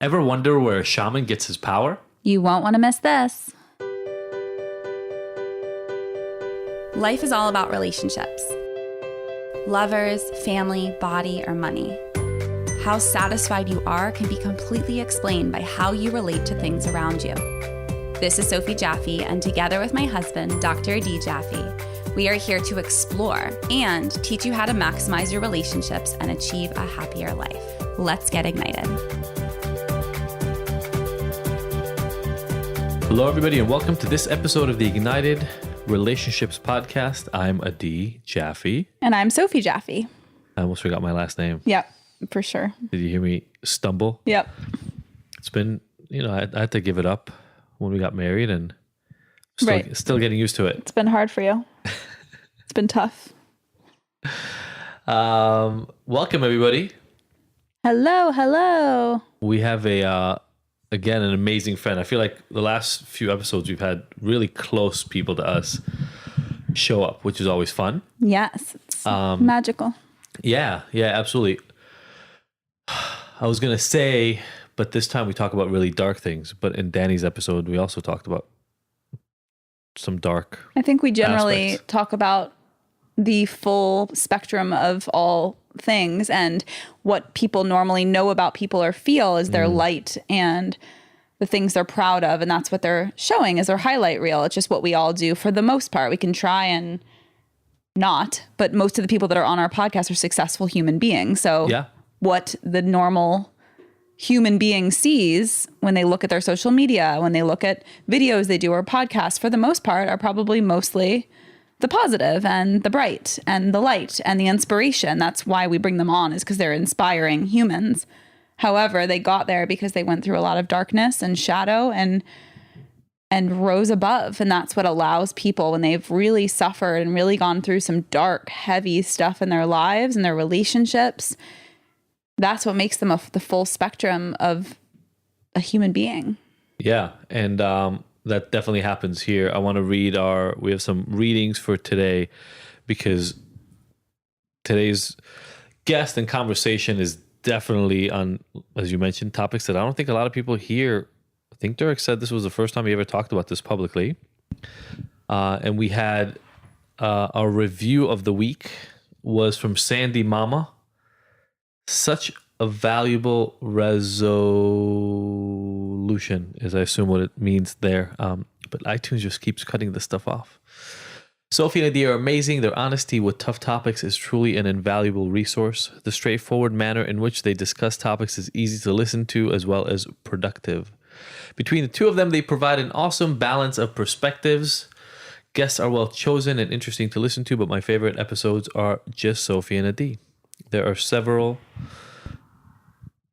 Ever wonder where a shaman gets his power? You won't want to miss this. Life is all about relationships. Lovers, family, body, or money. How satisfied you are can be completely explained by how you relate to things around you. This is Sophie Jaffe, and together with my husband, Dr. Adi Jaffe, we are here to explore and teach you how to maximize your relationships and achieve a happier life. Let's get ignited. Hello, everybody, and welcome to this episode of the Ignited Relationships Podcast. I'm Adi Jaffe. And I'm Sophie Jaffe. I almost forgot my last name. Yep, for sure. Did you hear me stumble? Yep. It's been, I had to give it up when we got married and still getting used to it. It's been hard for you. It's been tough. Welcome, everybody. Hello. We have again, an amazing friend. I feel like the last few episodes we've had really close people to us show up, which is always fun. Yes, it's magical. Yeah, absolutely. I was going to say, but this time we talk about really dark things. But in Danny's episode, we also talked about some dark I think we generally aspects. talk about the full spectrum of all things, and what people normally know about people or feel is their light and the things they're proud of, and that's what they're showing as their highlight reel. It's just what we all do for the most part. We can try and not, but most of the people that are on our podcast are successful human beings. So Yeah. what the normal human being sees when they look at their social media, when they look at videos they do or podcasts, for the most part, are probably mostly the positive and the bright and the light and the inspiration. That's why we bring them on, is because they're inspiring humans. However, they got there because they went through a lot of darkness and shadow and rose above. And that's what allows people, when they've really suffered and really gone through some dark, heavy stuff in their lives and their relationships, that's what makes them the full spectrum of a human being. Yeah, and that definitely happens here. I want to read we have some readings for today, because today's guest and conversation is definitely on, as you mentioned, topics that I don't think a lot of people hear. I think Durek said this was the first time he ever talked about this publicly. And we had our review of the week was from Sandy Mama. Such a valuable resolution, is I assume what it means there. But iTunes just keeps cutting the stuff off. Sophie and I are amazing. Their honesty with tough topics is truly an invaluable resource. The straightforward manner in which they discuss topics is easy to listen to, as well as productive. Between the two of them, they provide an awesome balance of perspectives. Guests are well chosen and interesting to listen to, but my favorite episodes are just Sophie and Adi. There are several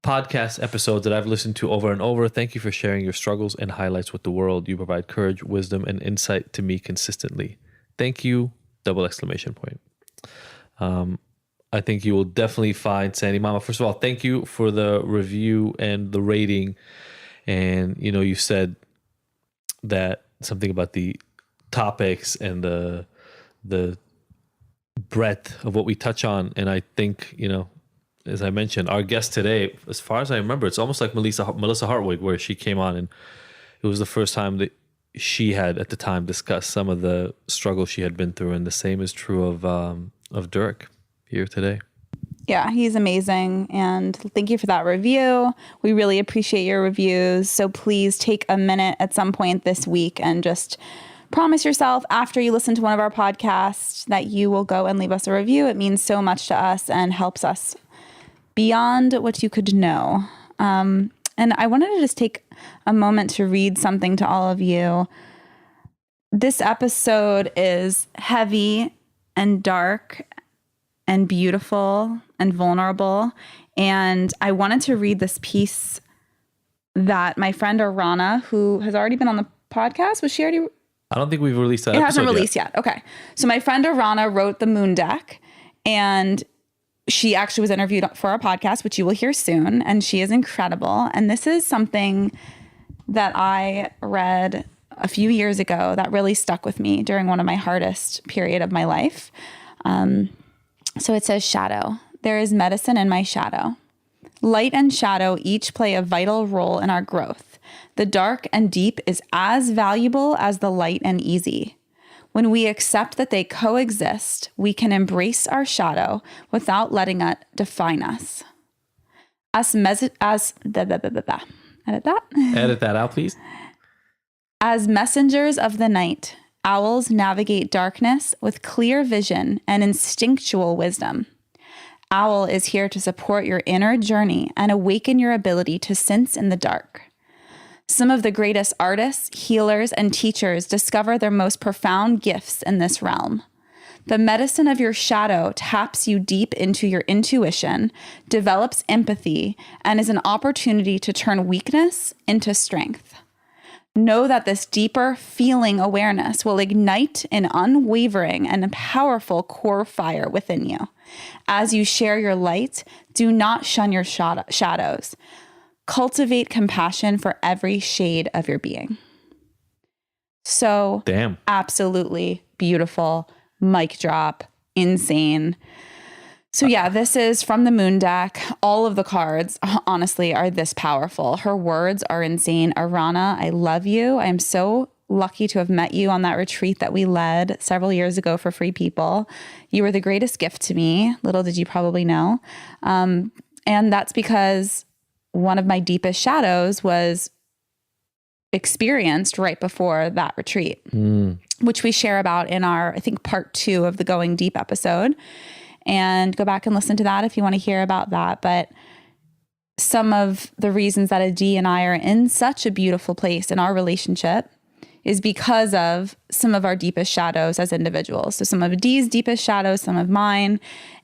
podcast episodes that I've listened to over and over. Thank you for sharing your struggles and highlights with the world. You provide courage, wisdom, and insight to me consistently. Thank you! ! I think you will definitely find Sandy Mama. First of all, thank you for the review and the rating. And, you said that something about the topics and the breadth of what we touch on. And I think, as I mentioned, our guest today, as far as I remember, it's almost like Melissa Hartwig, where she came on, and it was the first time that she had at the time discussed some of the struggles she had been through. And the same is true of Durek here today. Yeah, he's amazing. And thank you for that review. We really appreciate your reviews. So please take a minute at some point this week and just promise yourself, after you listen to one of our podcasts, that you will go and leave us a review. It means so much to us and helps us beyond what you could know. And I wanted to just take a moment to read something to all of you. This episode is heavy and dark and beautiful and vulnerable. And I wanted to read this piece that my friend Aarona, who has already been on the podcast, was she already? I don't think we've released that episode. It hasn't released yet. Okay. So my friend Aarona wrote The Moon Deck, and she actually was interviewed for our podcast, which you will hear soon. And she is incredible. And this is something that I read a few years ago that really stuck with me during one of my hardest period of my life. So it says, shadow. There is medicine in my shadow. Light and shadow each play a vital role in our growth. The dark and deep is as valuable as the light and easy. When we accept that they coexist, we can embrace our shadow without letting it define us. Edit that. Edit that out, please. As messengers of the night, owls navigate darkness with clear vision and instinctual wisdom. Owl is here to support your inner journey and awaken your ability to sense in the dark. Some of the greatest artists, healers, and teachers discover their most profound gifts in this realm. The medicine of your shadow taps you deep into your intuition, develops empathy, and is an opportunity to turn weakness into strength. Know that this deeper feeling awareness will ignite an unwavering and powerful core fire within you. As you share your light, do not shun your shadows. Cultivate compassion for every shade of your being. So, damn, absolutely beautiful. Mic drop. Insane. So yeah, this is from the moon deck. All of the cards, honestly, are this powerful. Her words are insane. Aarona, I love you. I'm so lucky to have met you on that retreat that we led several years ago for free people. You were the greatest gift to me. Little did you probably know. And that's because one of my deepest shadows was experienced right before that retreat, which we share about in our, I think, part 2 of the Going Deep episode. And go back and listen to that if you want to hear about that. But some of the reasons that Adi and I are in such a beautiful place in our relationship is because of some of our deepest shadows as individuals. So some of Adi's deepest shadows, some of mine,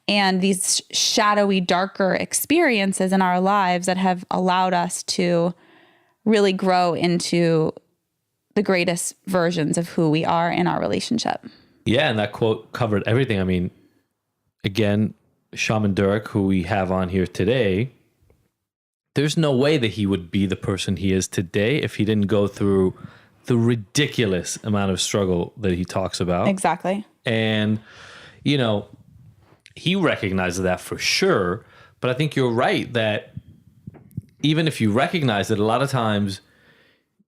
and these shadowy, darker experiences in our lives that have allowed us to really grow into the greatest versions of who we are in our relationship. Yeah, and that quote covered everything. I mean, again, Shaman Durek, who we have on here today, there's no way that he would be the person he is today if he didn't go through the ridiculous amount of struggle that he talks about. Exactly. And, you know, he recognizes that for sure. But I think you're right that even if you recognize it, a lot of times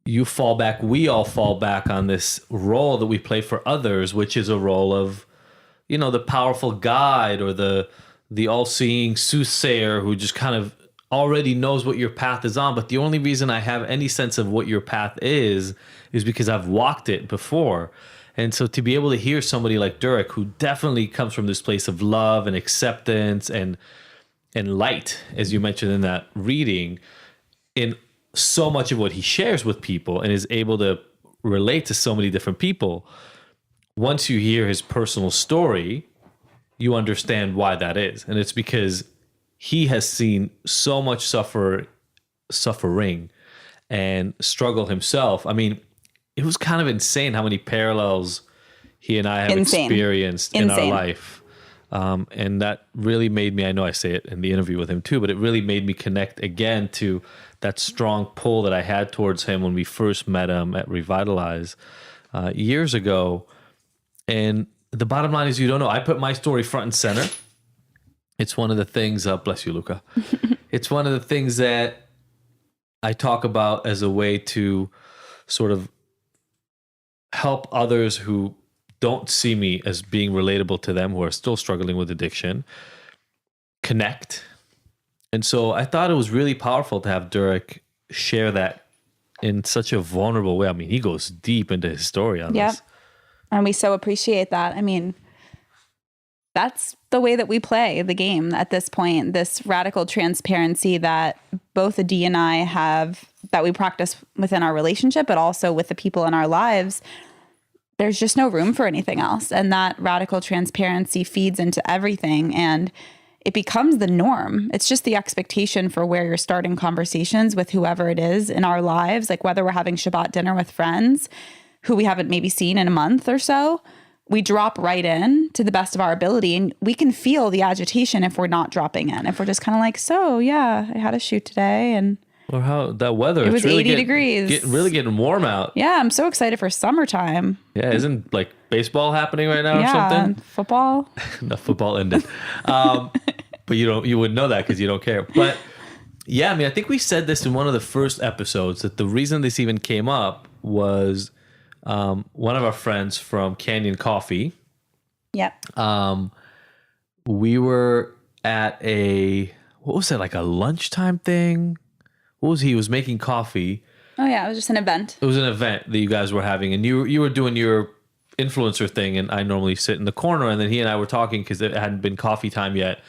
you fall back, we all fall back on this role that we play for others, which is a role of, you know, the powerful guide or the all-seeing soothsayer who just kind of already knows what your path is on. But the only reason I have any sense of what your path is because I've walked it before. And so to be able to hear somebody like Durek, who definitely comes from this place of love and acceptance and light, as you mentioned in that reading, in so much of what he shares with people and is able to relate to so many different people, once you hear his personal story, you understand why that is. And it's because he has seen so much suffering and struggle himself. I mean, it was kind of insane how many parallels he and I have experienced in our life. And that really made me, I know I say it in the interview with him too, but it really made me connect again to that strong pull that I had towards him when we first met him at Revitalize years ago. And the bottom line is, you don't know. I put my story front and center. It's one of the things, bless you, Luca. It's one of the things that I talk about as a way to sort of help others who don't see me as being relatable to them, who are still struggling with addiction, connect. And so I thought it was really powerful to have Durek share that in such a vulnerable way. I mean, he goes deep into his story on this. And we so appreciate that. I mean, that's the way that we play the game at this point, this radical transparency that both Adi and I have, that we practice within our relationship, but also with the people in our lives. There's just no room for anything else. And that radical transparency feeds into everything. And it becomes the norm. It's just the expectation for where you're starting conversations with whoever it is in our lives, like whether we're having Shabbat dinner with friends who we haven't maybe seen in a month or so. We drop right in to the best of our ability, and we can feel the agitation if we're not dropping in. If we're just kind of like, so yeah, I had a shoot today, and or how that weather, it was really 80 degrees. Really getting warm out. Yeah, I'm so excited for summertime. Yeah, isn't like baseball happening right now or something? Football. No, football ended. But you wouldn't know that because you don't care. But Yeah, I mean, I think we said this in one of the first episodes that the reason this even came up was one of our friends from Canyon Coffee. Yep. We were at what was it, like a lunchtime thing? What was he? He was making coffee. Oh yeah, it was just an event. It was an event that you guys were having, and you were doing your influencer thing, and I normally sit in the corner, and then he and I were talking because it hadn't been coffee time yet.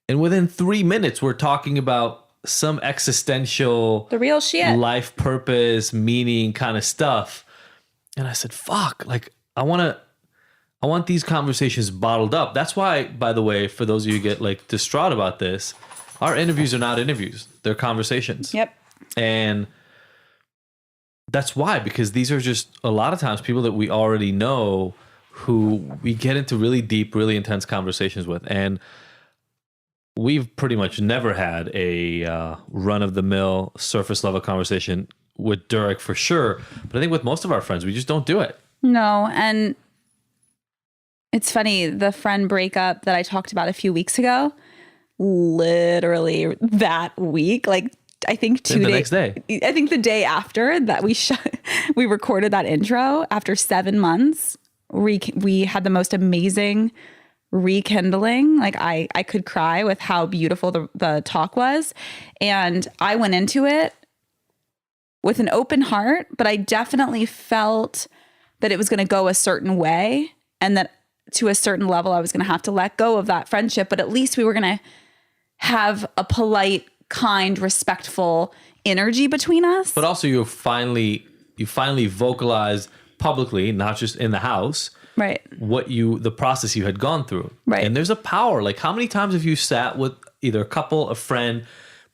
And within 3 minutes, we're talking about some existential, The real shit. life purpose, meaning kind of stuff. And I said, fuck, like I want these conversations bottled up. That's why, by the way, for those of you who get like distraught about this, our interviews are not interviews. They're conversations. Yep. And that's why, because these are just a lot of times people that we already know who we get into really deep, really intense conversations with. And we've pretty much never had a run-of-the-mill, surface-level conversation with Durek for sure. But I think with most of our friends, we just don't do it. No, and it's funny, the friend breakup that I talked about a few weeks ago, literally that week, like I think the next day. I think the day after that we recorded that intro, after 7 months, we had the most amazing rekindling. Like I could cry with how beautiful the talk was. And I went into it with an open heart, but I definitely felt that it was going to go a certain way, and that to a certain level I was going to have to let go of that friendship, but at least we were going to have a polite, kind, respectful energy between us. But also you finally vocalized publicly, not just in the house, right, the process you had gone through. Right. And there's a power. Like, how many times have you sat with either a couple, a friend,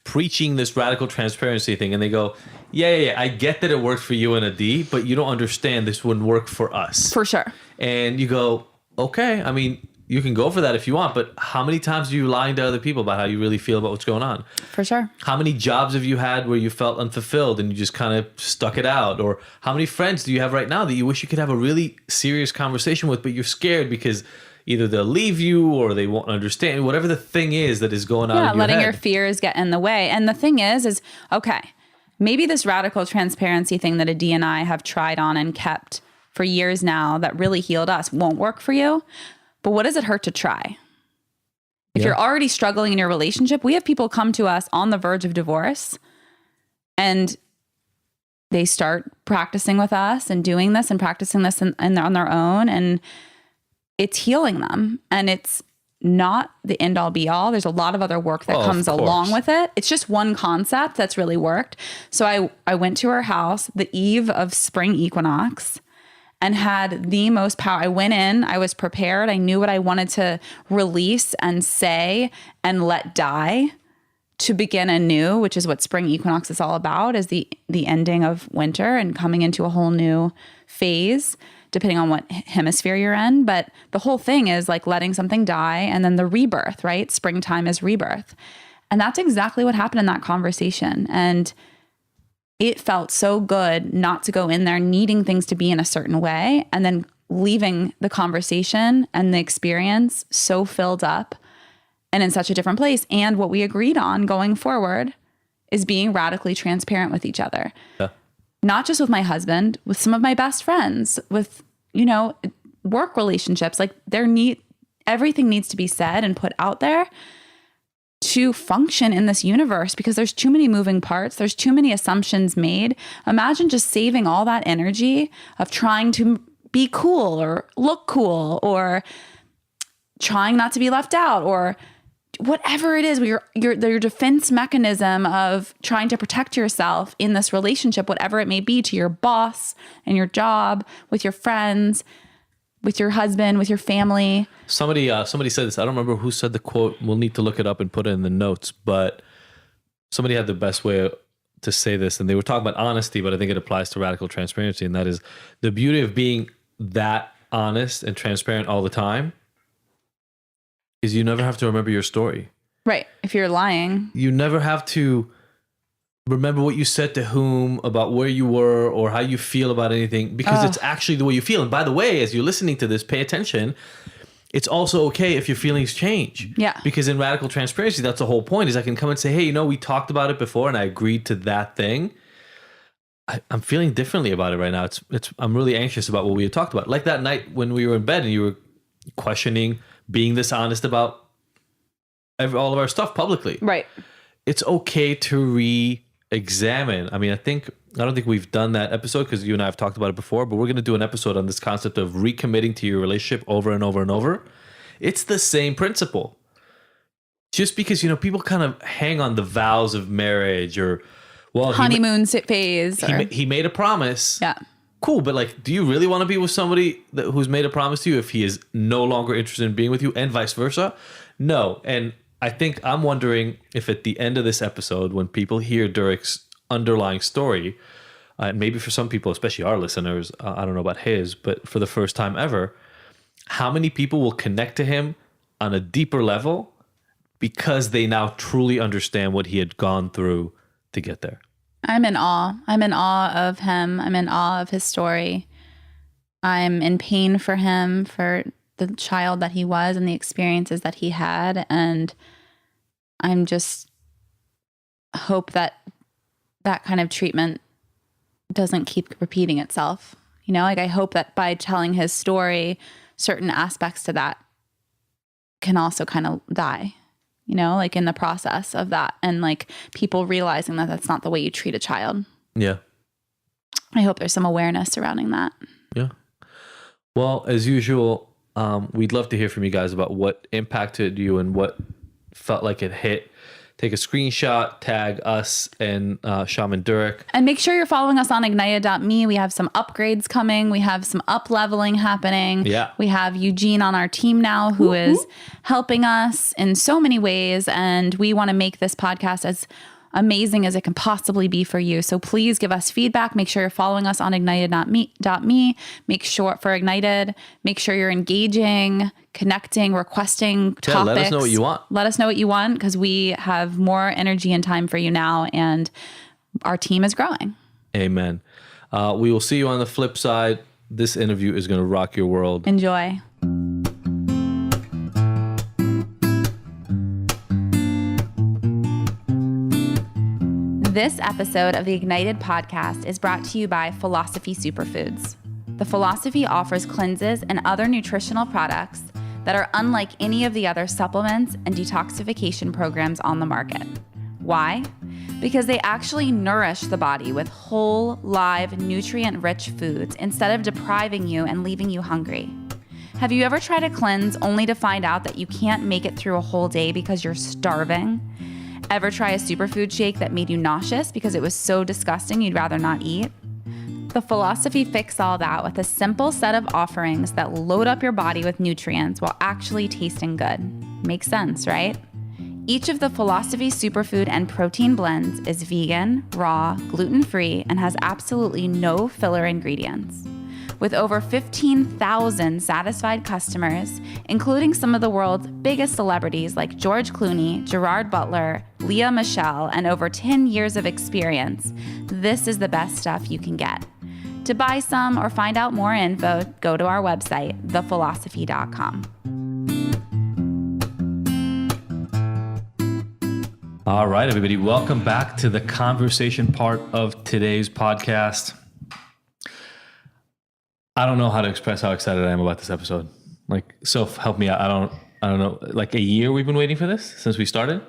preaching this radical transparency thing, and they go, yeah, I get that it worked for you and a D, but you don't understand this wouldn't work for us. For sure. And you go, okay, I mean, you can go for that if you want, but how many times are you lying to other people about how you really feel about what's going on? For sure. How many jobs have you had where you felt unfulfilled and you just kind of stuck it out? Or how many friends do you have right now that you wish you could have a really serious conversation with, but you're scared because either they'll leave you or they won't understand, whatever the thing is that is going on in your letting head. your fears get in the way. And the thing is okay, maybe this radical transparency thing that Adi and I have tried on and kept for years now that really healed us won't work for you. But what does it hurt to try? If you're already struggling in your relationship, we have people come to us on the verge of divorce and they start practicing with us and doing this and practicing this on their own. And it's healing them. And it's not the end all be all. There's a lot of other work that comes along with it. It's just one concept that's really worked. So I went to her house the eve of spring equinox and had the most power. I went in, I was prepared. I knew what I wanted to release and say and let die to begin anew, which is what spring equinox is all about, is the ending of winter and coming into a whole new phase, depending on what hemisphere you're in. But the whole thing is like letting something die and then the rebirth, right? Springtime is rebirth. And that's exactly what happened in that conversation. And it felt so good not to go in there needing things to be in a certain way and then leaving the conversation and the experience so filled up and in such a different place. And what we agreed on going forward is being radically transparent with each other. Yeah. Not just with my husband, with some of my best friends, with, work relationships. Like everything needs to be said and put out there to function in this universe, because there's too many moving parts. There's too many assumptions made. Imagine just saving all that energy of trying to be cool or look cool or trying not to be left out or whatever it is, your defense mechanism of trying to protect yourself in this relationship, whatever it may be, to your boss and your job, with your friends, with your husband, with your family. Somebody said this. I don't remember who said the quote. We'll need to look it up and put it in the notes. But somebody had the best way to say this. And they were talking about honesty, but I think it applies to radical transparency. And that is the beauty of being that honest and transparent all the time is you never have to remember your story. Right. If you're lying. You never have to remember what you said to whom, about where you were or how you feel about anything, because it's actually the way you feel. And by the way, as you're listening to this, pay attention. it's also okay if your feelings change. Yeah. Because in radical transparency, that's the whole point, is I can come and say, hey, we talked about it before and I agreed to that thing. I'm feeling differently about it right now. I'm really anxious about what we had talked about. Like that night when we were in bed and you were questioning, being dishonest about all of our stuff publicly. Right. It's okay to re-examine. I mean, I don't think we've done that episode because you and I have talked about it before, but we're going to do an episode on this concept of recommitting to your relationship over and over and over. It's the same principle. Just because, people kind of hang on the vows of marriage or, well, honeymoon phase. He made a promise. Yeah. Cool. But like, do you really want to be with somebody who's made a promise to you if he is no longer interested in being with you, and vice versa? No. And I think I'm wondering if at the end of this episode, when people hear Durek's underlying story, maybe for some people, especially our listeners, I don't know about his, but for the first time ever, how many people will connect to him on a deeper level because they now truly understand what he had gone through to get there? I'm in awe. I'm in awe of him. I'm in awe of his story. I'm in pain for him, for the child that he was and the experiences that he had. And I'm just hope that that kind of treatment doesn't keep repeating itself. I hope that by telling his story, certain aspects to that can also kind of die. Like in the process of that, and like people realizing that that's not the way you treat a child. Yeah. I hope there's some awareness surrounding that. Yeah. Well, as usual, we'd love to hear from you guys about what impacted you and what felt like it hit. Take a screenshot, tag us and Shaman Durek. And make sure you're following us on ignited.me. We have some upgrades coming. We have some up-leveling happening. Yeah. We have Eugene on our team now who is helping us in so many ways. And we want to make this podcast as amazing as it can possibly be for you. So please give us feedback. Make sure you're following us on ignited.me. Make sure for Ignited, make sure you're engaging, connecting, requesting topics. Let us know what you want. Let us know what you want, because we have more energy and time for you now, and our team is growing. Amen. We will see you on the flip side. This interview is going to rock your world. Enjoy. This episode of the Ignited podcast is brought to you by Philosophy Superfoods. The Philosophy offers cleanses and other nutritional products that are unlike any of the other supplements and detoxification programs on the market. Why? Because they actually nourish the body with whole, live, nutrient-rich foods instead of depriving you and leaving you hungry. Have you ever tried a cleanse only to find out that you can't make it through a whole day because you're starving? Ever try a superfood shake that made you nauseous because it was so disgusting you'd rather not eat? The Philosophy fix all that with a simple set of offerings that load up your body with nutrients while actually tasting good. Makes sense, right? Each of the Philosophy superfood and protein blends is vegan, raw, gluten-free, and has absolutely no filler ingredients. With over 15,000 satisfied customers, including some of the world's biggest celebrities like George Clooney, Gerard Butler, Lea Michele, and over 10 years of experience, this is the best stuff you can get. To buy some or find out more info, go to our website, thephilosophy.com. All right, everybody, welcome back to the conversation part of today's podcast. I don't know how to express how excited I am about this episode. Like, Soph, help me out. I don't know. Like a year we've been waiting for this since we started?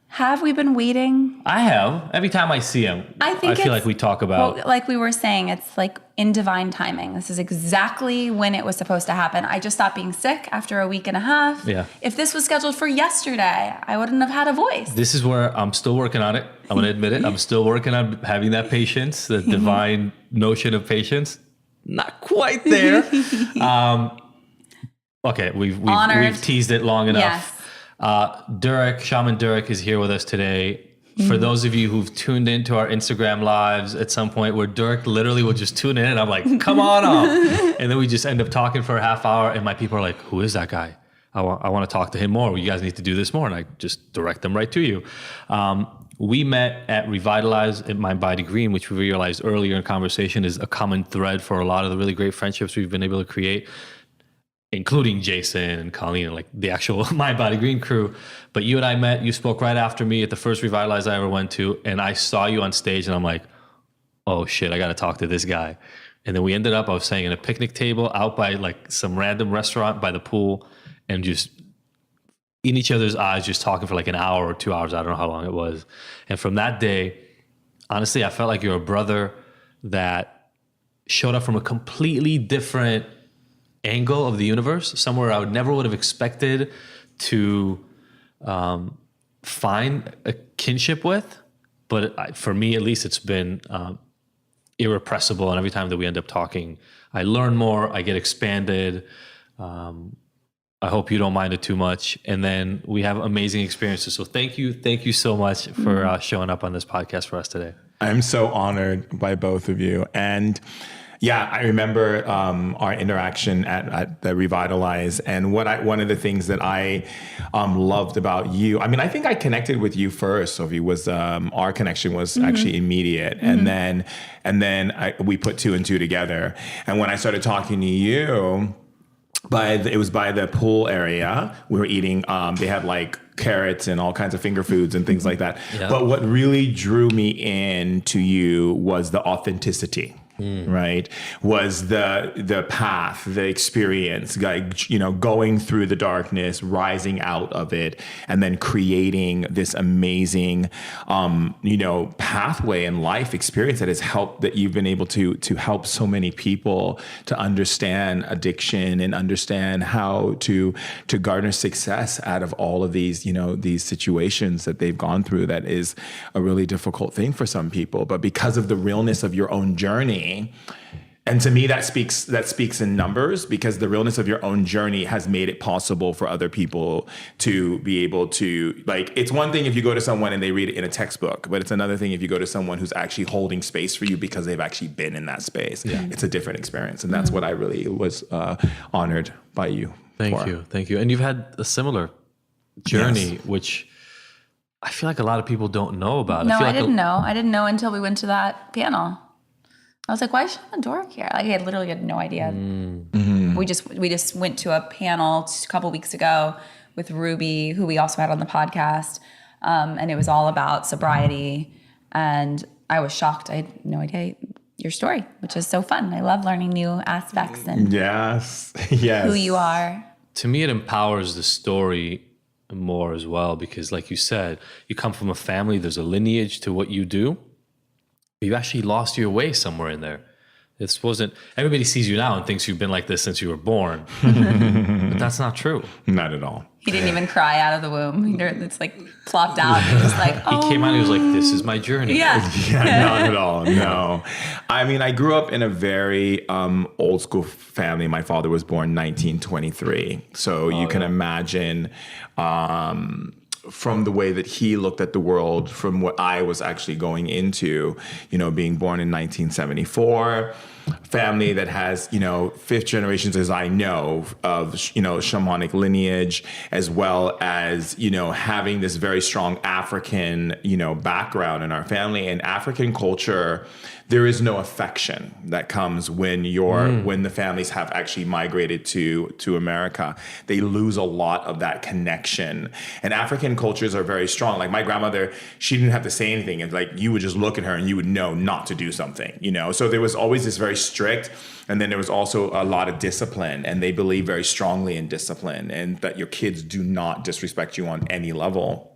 Have we been waiting? I have. Every time I see him, I feel like we talk about... Well, like we were saying, it's like in divine timing. This is exactly when it was supposed to happen. I just stopped being sick after a week and a half. Yeah. If this was scheduled for yesterday, I wouldn't have had a voice. This is where I'm still working on it. I'm going to admit it. I'm still working on having that patience, the divine notion of patience. Not quite there. Okay, we've teased it long enough. Yes. Shaman Durek is here with us today. For those of you who've tuned into our Instagram lives at some point where Durek literally will just tune in and I'm like, come on up. And then we just end up talking for a half hour and my people are like, who is that guy? I want to talk to him more. You guys need to do this more. And I just direct them right to you. We met at Revitalize at Mind Body Green, which we realized earlier in conversation is a common thread for a lot of the really great friendships we've been able to create. including Jason and Colleen and like the actual Mind Body Green crew. But you and I met, you spoke right after me at the first Revitalize I ever went to. And I saw you on stage and I'm like, oh shit, I got to talk to this guy. And then we ended up, I was saying, in a picnic table out by like some random restaurant by the pool and just in each other's eyes, just talking for like an hour or 2 hours. I don't know how long it was. And from that day, honestly, I felt like you're a brother that showed up from a completely different angle of the universe, somewhere I would have expected to find a kinship with. But for me, at least, it's been irrepressible. And every time that we end up talking, I learn more, I get expanded. I hope you don't mind it too much. And then we have amazing experiences. So thank you so much for showing up on this podcast for us today. I'm so honored by both of you. And yeah, I remember our interaction at the Revitalize, and one of the things that I loved about you. I mean, I think I connected with you first, Sophie. Was our connection was actually immediate, and then we put two and two together. And when I started talking to you, it was by the pool area. We were eating. They had like carrots and all kinds of finger foods and things like that. Yeah. But what really drew me in to you was the authenticity. Right, was the path, the experience, like, you know, going through the darkness, rising out of it, and then creating this amazing, pathway and life experience that you've been able to help so many people to understand addiction and understand how to garner success out of all of these, these situations that they've gone through. That is a really difficult thing for some people, but because of the realness of your own journey. And to me, that speaks in numbers, because the realness of your own journey has made it possible for other people to be able to, like, it's one thing if you go to someone and they read it in a textbook, but it's another thing if you go to someone who's actually holding space for you because they've actually been in that space. Yeah. It's a different experience. And that's what I really was honored by you. Thank you. And you've had a similar journey, which I feel like a lot of people don't know about. No, I didn't know. I didn't know until we went to that panel. I was like, why is Shaman Durek here? Like, I literally had no idea. Mm-hmm. We just went to a panel a couple weeks ago with Ruby, who we also had on the podcast. And it was all about sobriety. And I was shocked. I had no idea your story, which is so fun. I love learning new aspects and yes. who you are. To me, it empowers the story more as well, because like you said, you come from a family, there's a lineage to what you do. You actually lost your way somewhere in there. This wasn't, everybody sees you now and thinks you've been like this since you were born. But that's not true. Not at all. He didn't even cry out of the womb. It's like plopped out. And just like, oh. He came out and he was like, this is my journey. Yeah. Not at all. No. I mean, I grew up in a very old school family. My father was born in 1923. So you can imagine from the way that he looked at the world, from what I was actually going into, being born in 1974, family that has, fifth generations, as I know, of, shamanic lineage, as well as, having this very strong African, background in our family. And African culture, there is no affection that comes when when the families have actually migrated to America. They lose a lot of that connection. And African cultures are very strong. Like my grandmother, she didn't have to say anything. And like you would just look at her and you would know not to do something, So there was always this very strict, and then there was also a lot of discipline, and they believe very strongly in discipline and that your kids do not disrespect you on any level.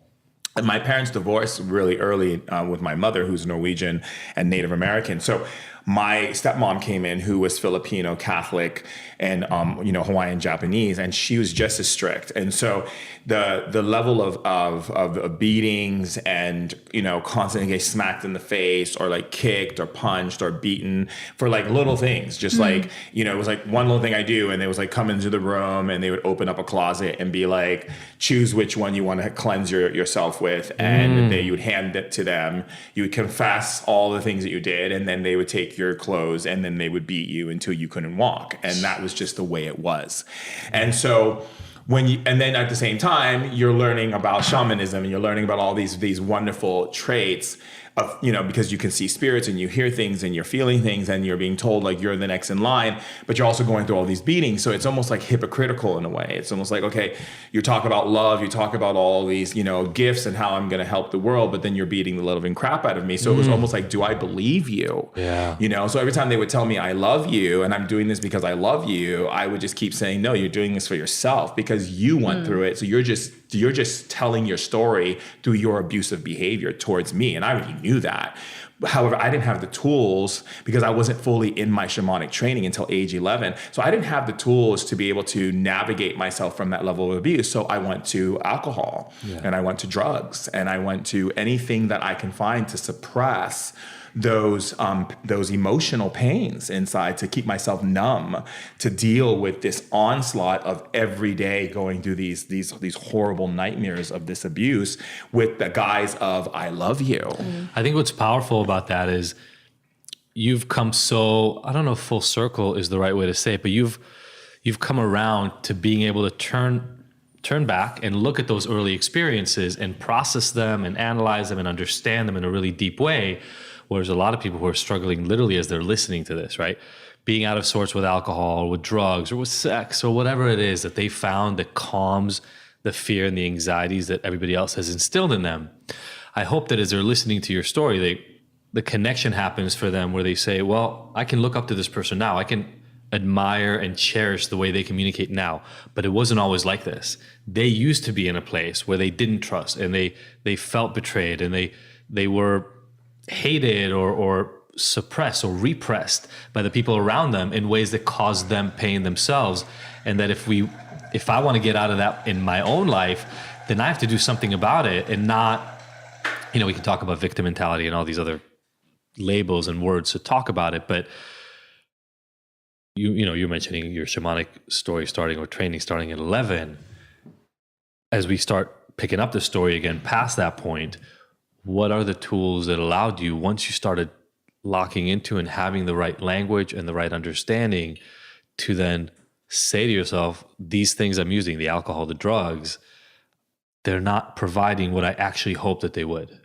And my parents divorced really early with my mother, who's Norwegian and Native American. So my stepmom came in, who was Filipino, Catholic, and Hawaiian Japanese, and she was just as strict. And so the level of beatings and constantly getting smacked in the face or like kicked or punched or beaten for like little things, just like it was like one little thing I do, and they was like come into the room and they would open up a closet and be like, choose which one you want to cleanse yourself with, and you would hand it to them. You would confess all the things that you did, and then they would take your clothes, and then they would beat you until you couldn't walk. And that was just the way it was. And so and then at the same time, you're learning about shamanism, and you're learning about all these wonderful traits because you can see spirits and you hear things and you're feeling things and you're being told like you're the next in line, but you're also going through all these beatings. So it's almost like hypocritical in a way. It's almost like, okay, you talk about love, you talk about all these, gifts and how I'm going to help the world, but then you're beating the living crap out of me. So it was almost like, do I believe you? Yeah. So every time they would tell me I love you and I'm doing this because I love you, I would just keep saying, no, you're doing this for yourself because you went through it. So you're just telling your story through your abusive behavior towards me. And I already knew that. However, I didn't have the tools because I wasn't fully in my shamanic training until age 11. So I didn't have the tools to be able to navigate myself from that level of abuse. So I went to alcohol and I went to drugs and I went to anything that I can find to suppress those emotional pains inside, to keep myself numb, to deal with this onslaught of every day going through these horrible nightmares of this abuse with the guise of I love you. I think what's powerful about that is you've come so, I don't know if full circle is the right way to say it, but you've come around to being able to turn back and look at those early experiences and process them and analyze them and understand them in a really deep way. Whereas a lot of people who are struggling literally as they're listening to this, right? Being out of sorts with alcohol or with drugs or with sex or whatever it is that they found that calms the fear and the anxieties that everybody else has instilled in them. I hope that as they're listening to your story, the connection happens for them where they say, well, I can look up to this person now. I can admire and cherish the way they communicate now, but it wasn't always like this. They used to be in a place where they didn't trust and they felt betrayed and they were hated or suppressed or repressed by the people around them in ways that caused them pain themselves. And that if I want to get out of that in my own life, then I have to do something about it and not, we can talk about victim mentality and all these other labels and words to talk about it, but you're mentioning your shamanic story starting or training starting at 11. As we start picking up the story again past that point, what are the tools that allowed you, once you started locking into and having the right language and the right understanding, to then say to yourself, these things I'm using, the alcohol, the drugs, they're not providing what I actually hope that they would?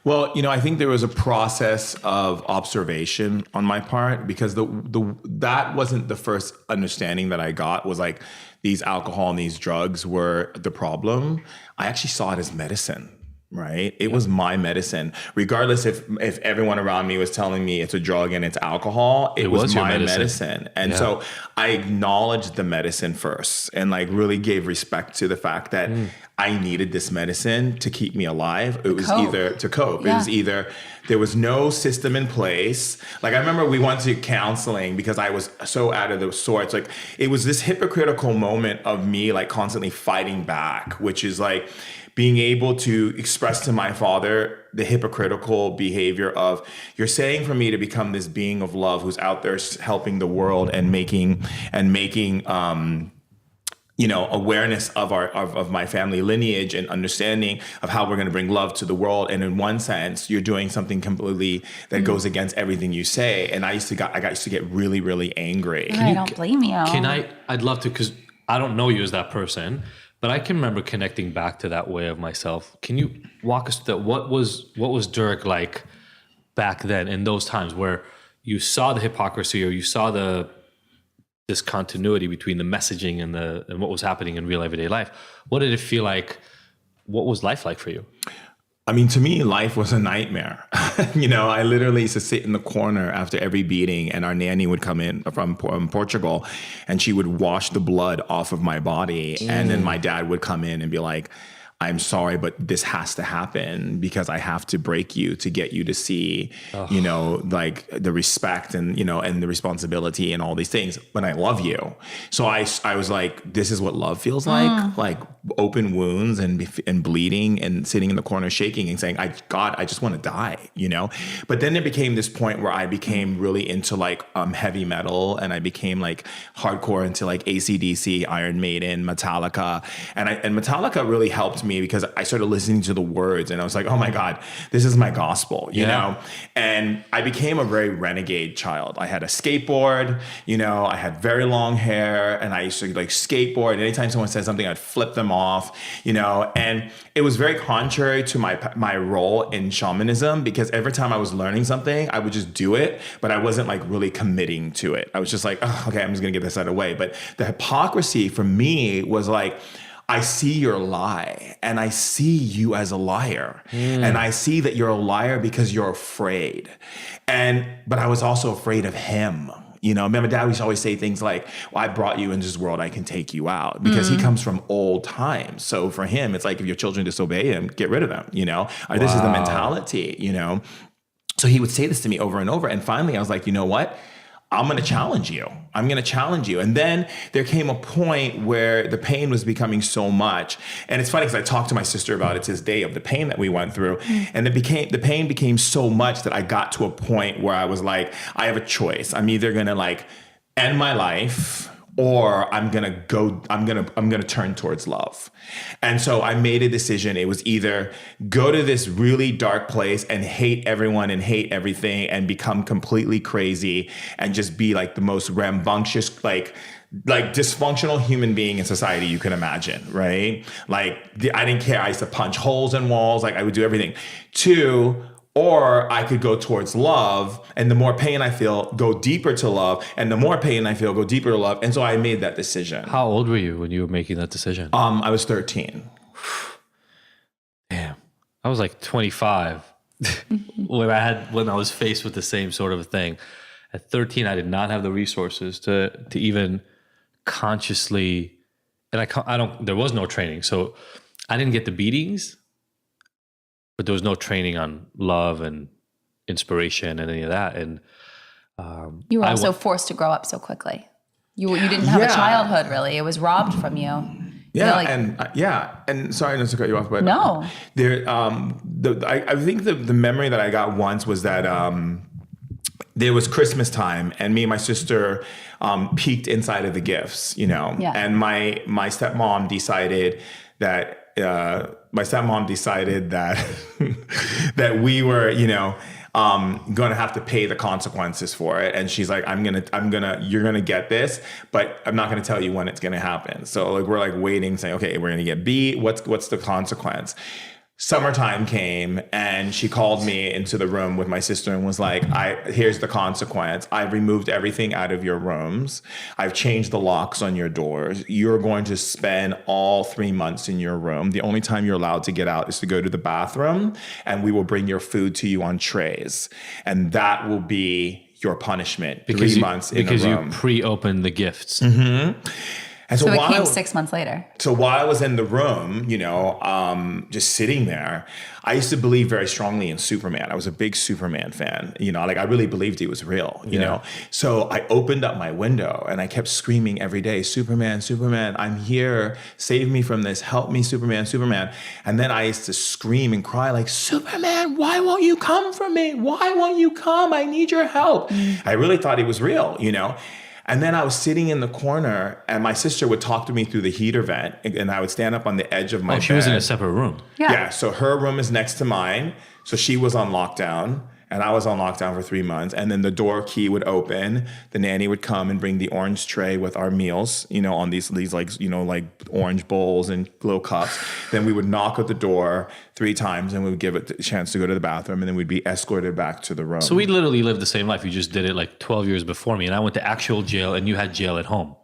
Well, I think there was a process of observation on my part, because that wasn't the first understanding that I got, was like these alcohol and these drugs were the problem. I actually saw it as medicine. Right? It was my medicine. Regardless if everyone around me was telling me it's a drug and it's alcohol, it was my medicine. And so I acknowledged the medicine first and like really gave respect to the fact that I needed this medicine to keep me alive. It was either to cope. Yeah. It was either there was no system in place. Like I remember we went to counseling because I was so out of the sorts. Like it was this hypocritical moment of me like constantly fighting back, which is like being able to express to my father the hypocritical behavior of, you're saying for me to become this being of love who's out there helping the world and making awareness of my family lineage and understanding of how we're going to bring love to the world. And in one sense, you're doing something completely that goes against everything you say. And I used to get really, really angry. I don't blame you. I'd love to, because I don't know you as that person, but I can remember connecting back to that way of myself. Can you walk us through that? What was Durek like back then in those times where you saw the hypocrisy or you saw the discontinuity between the messaging and what was happening in real everyday life? What did it feel like? What was life like for you? I mean, to me, life was a nightmare. I literally used to sit in the corner after every beating, and our nanny would come in from Portugal, and she would wash the blood off of my body. And then my dad would come in and be like, I'm sorry, but this has to happen because I have to break you to get you to see, like the respect and, and the responsibility and all these things. But I love you. So I was like, this is what love feels like open wounds and bleeding and sitting in the corner shaking and saying, God, I just want to die, But then it became this point where I became really into like heavy metal, and I became like hardcore into like AC/DC, Iron Maiden, Metallica. And Metallica really helped me me because I started listening to the words and I was like, oh my God, this is my gospel, you know? And I became a very renegade child. I had a skateboard, you know, I had very long hair and I used to like skateboard. And anytime someone said something, I'd flip them off, you know? And it was very contrary to my role in shamanism because every time I was learning something, I would just do it, but I wasn't like really committing to it. I was just like, oh, okay, I'm just gonna get this out of the way. But the hypocrisy for me was like, I see your lie and I see you as a liar. And I see that you're a liar because you're afraid. But I was also afraid of him. You know, my dad used to always say things like, well, I brought you into this world, I can take you out, because he comes from old times. So for him, it's like, if your children disobey him, get rid of them, you know, this is the mentality, you know? So he would say this to me over and over. And finally I was like, you know what? I'm going to challenge you. I'm going to challenge you. And then there came a point where the pain was becoming so much. And it's funny because I talked to my sister about it to this day of the pain that we went through. And the pain became so much that I got to a point where I was like, I have a choice. I'm either going to like end my life or I'm going to turn towards love. And so I made a decision. It was either go to this really dark place and hate everyone and hate everything and become completely crazy and just be like the most rambunctious, like dysfunctional human being in society you can imagine, right? Like I didn't care. I used to punch holes in walls. Like I would do everything. Or I could go towards love, and the more pain I feel, go deeper to love, and the more pain I feel, go deeper to love. And so I made that decision. How old were you when you were making that decision? I was 13. Damn. I was like 25 when I was faced with the same sort of thing. At 13, I did not have the resources to even consciously, and there was no training. So I didn't get the beatings, but there was no training on love and inspiration and any of that. And you were also forced to grow up so quickly. You didn't have a childhood, really. It was robbed from you. And sorry not to cut you off, but no. I think the memory that I got once was that there was Christmas time, and me and my sister peeked inside of the gifts, you know, and my stepmom decided that. That we were, you know, going to have to pay the consequences for it. And she's like, you're going to get this, but I'm not going to tell you when it's going to happen. So like, we're like waiting, saying, okay, we're going to get beat. What's the consequence? Summertime came and she called me into the room with my sister and was like, here's the consequence. I've removed everything out of your rooms. I've changed the locks on your doors. You're going to spend all 3 months in your room. The only time you're allowed to get out is to go to the bathroom, and we will bring your food to you on trays. And that will be your punishment. 3 months in a room. Because you pre-opened the gifts. Mm-hmm. And so it came 6 months later. So while I was in the room, you know, just sitting there, I used to believe very strongly in Superman. I was a big Superman fan, you know, like I really believed he was real, you know. So I opened up my window and I kept screaming every day, Superman, Superman, I'm here. Save me from this. Help me, Superman, Superman. And then I used to scream and cry like, Superman, why won't you come for me? Why won't you come? I need your help. I really thought he was real, you know. And then I was sitting in the corner and my sister would talk to me through the heater vent, and I would stand up on the edge of my bed. She was in a separate room. Yeah. So her room is next to mine. So she was on lockdown and I was on lockdown for 3 months. And then the door key would open. The nanny would come and bring the orange tray with our meals, you know, on these like, you know, like orange bowls and little cups. Then we would knock at the door 3 times and we would give it a chance to go to the bathroom, and then we'd be escorted back to the room. So we literally lived the same life. You just did it like 12 years before me, and I went to actual jail and you had jail at home.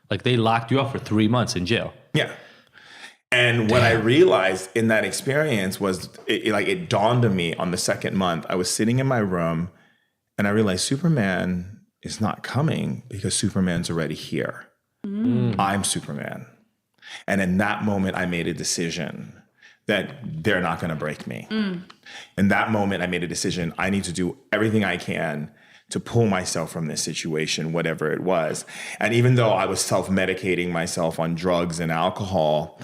Like they locked you up for 3 months in jail. Yeah. And what I realized in that experience was it dawned on me on the second month. I was sitting in my room and I realized Superman is not coming because Superman's already here. I'm Superman. And in that moment, I made a decision that they're not going to break me. In that moment, I made a decision. I need to do everything I can to pull myself from this situation, whatever it was. And even though I was self-medicating myself on drugs and alcohol,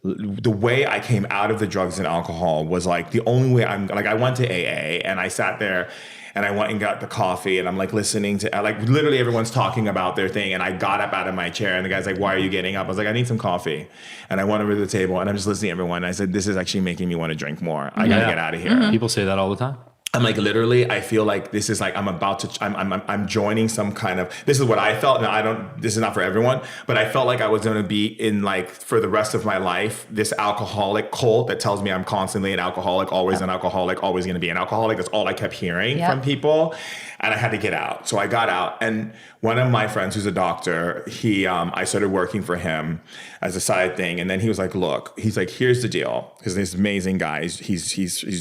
the way I came out of the drugs and alcohol was like the only way I went to AA and I sat there and I went and got the coffee and I'm like listening to like literally everyone's talking about their thing. And I got up out of my chair and the guy's like, why are you getting up? I was like, I need some coffee. And I went over to the table and I'm just listening to everyone. And I said, this is actually making me want to drink more. I got to get out of here. People say that all the time. I'm like, literally, I feel like this is like, I'm joining some kind of, this is what I felt. Now this is not for everyone, but I felt like I was going to be in like, for the rest of my life, this alcoholic cult that tells me I'm constantly an alcoholic, always an alcoholic, always going to be an alcoholic. That's all I kept hearing from people. And I had to get out. So I got out. And one of my friends who's a doctor, I started working for him as a side thing. And then he was like, look, he's like, here's the deal. He's this amazing guy. He's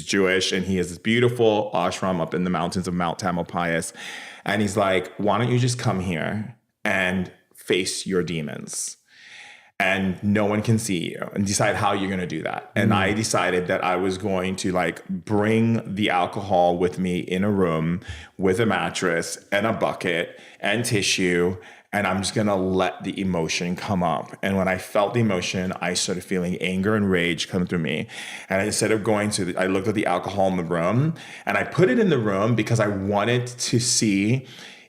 Jewish and he has this beautiful ashram up in the mountains of Mount Tamalpais. And he's like, why don't you just come here and face your demons? And no one can see you, and decide how you're going to do that. And I decided that I was going to like bring the alcohol with me in a room with a mattress and a bucket and tissue. And I'm just going to let the emotion come up. And when I felt the emotion, I started feeling anger and rage come through me. And instead of I looked at the alcohol in the room and I put it in the room because I wanted to see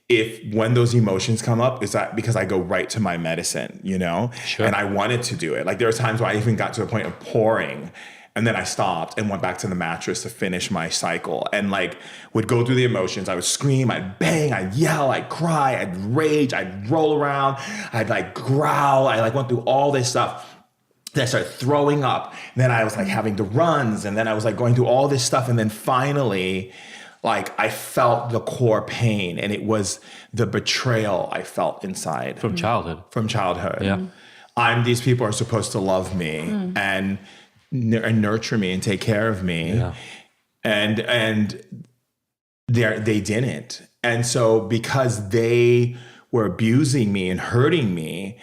if when those emotions come up, is that because I go right to my medicine, you know? Sure. And I wanted to do it. Like there were times where I even got to a point of pouring and then I stopped and went back to the mattress to finish my cycle and like would go through the emotions. I would scream, I'd bang, I'd yell, I'd cry, I'd rage, I'd roll around, I'd like growl. I like went through all this stuff. Then I started throwing up. And then I was like having the runs and then I was like going through all this stuff. And then finally, like I felt the core pain and it was the betrayal I felt inside. From childhood. Yeah. These people are supposed to love me and nurture me and take care of me. Yeah. And they didn't. And so because they were abusing me and hurting me,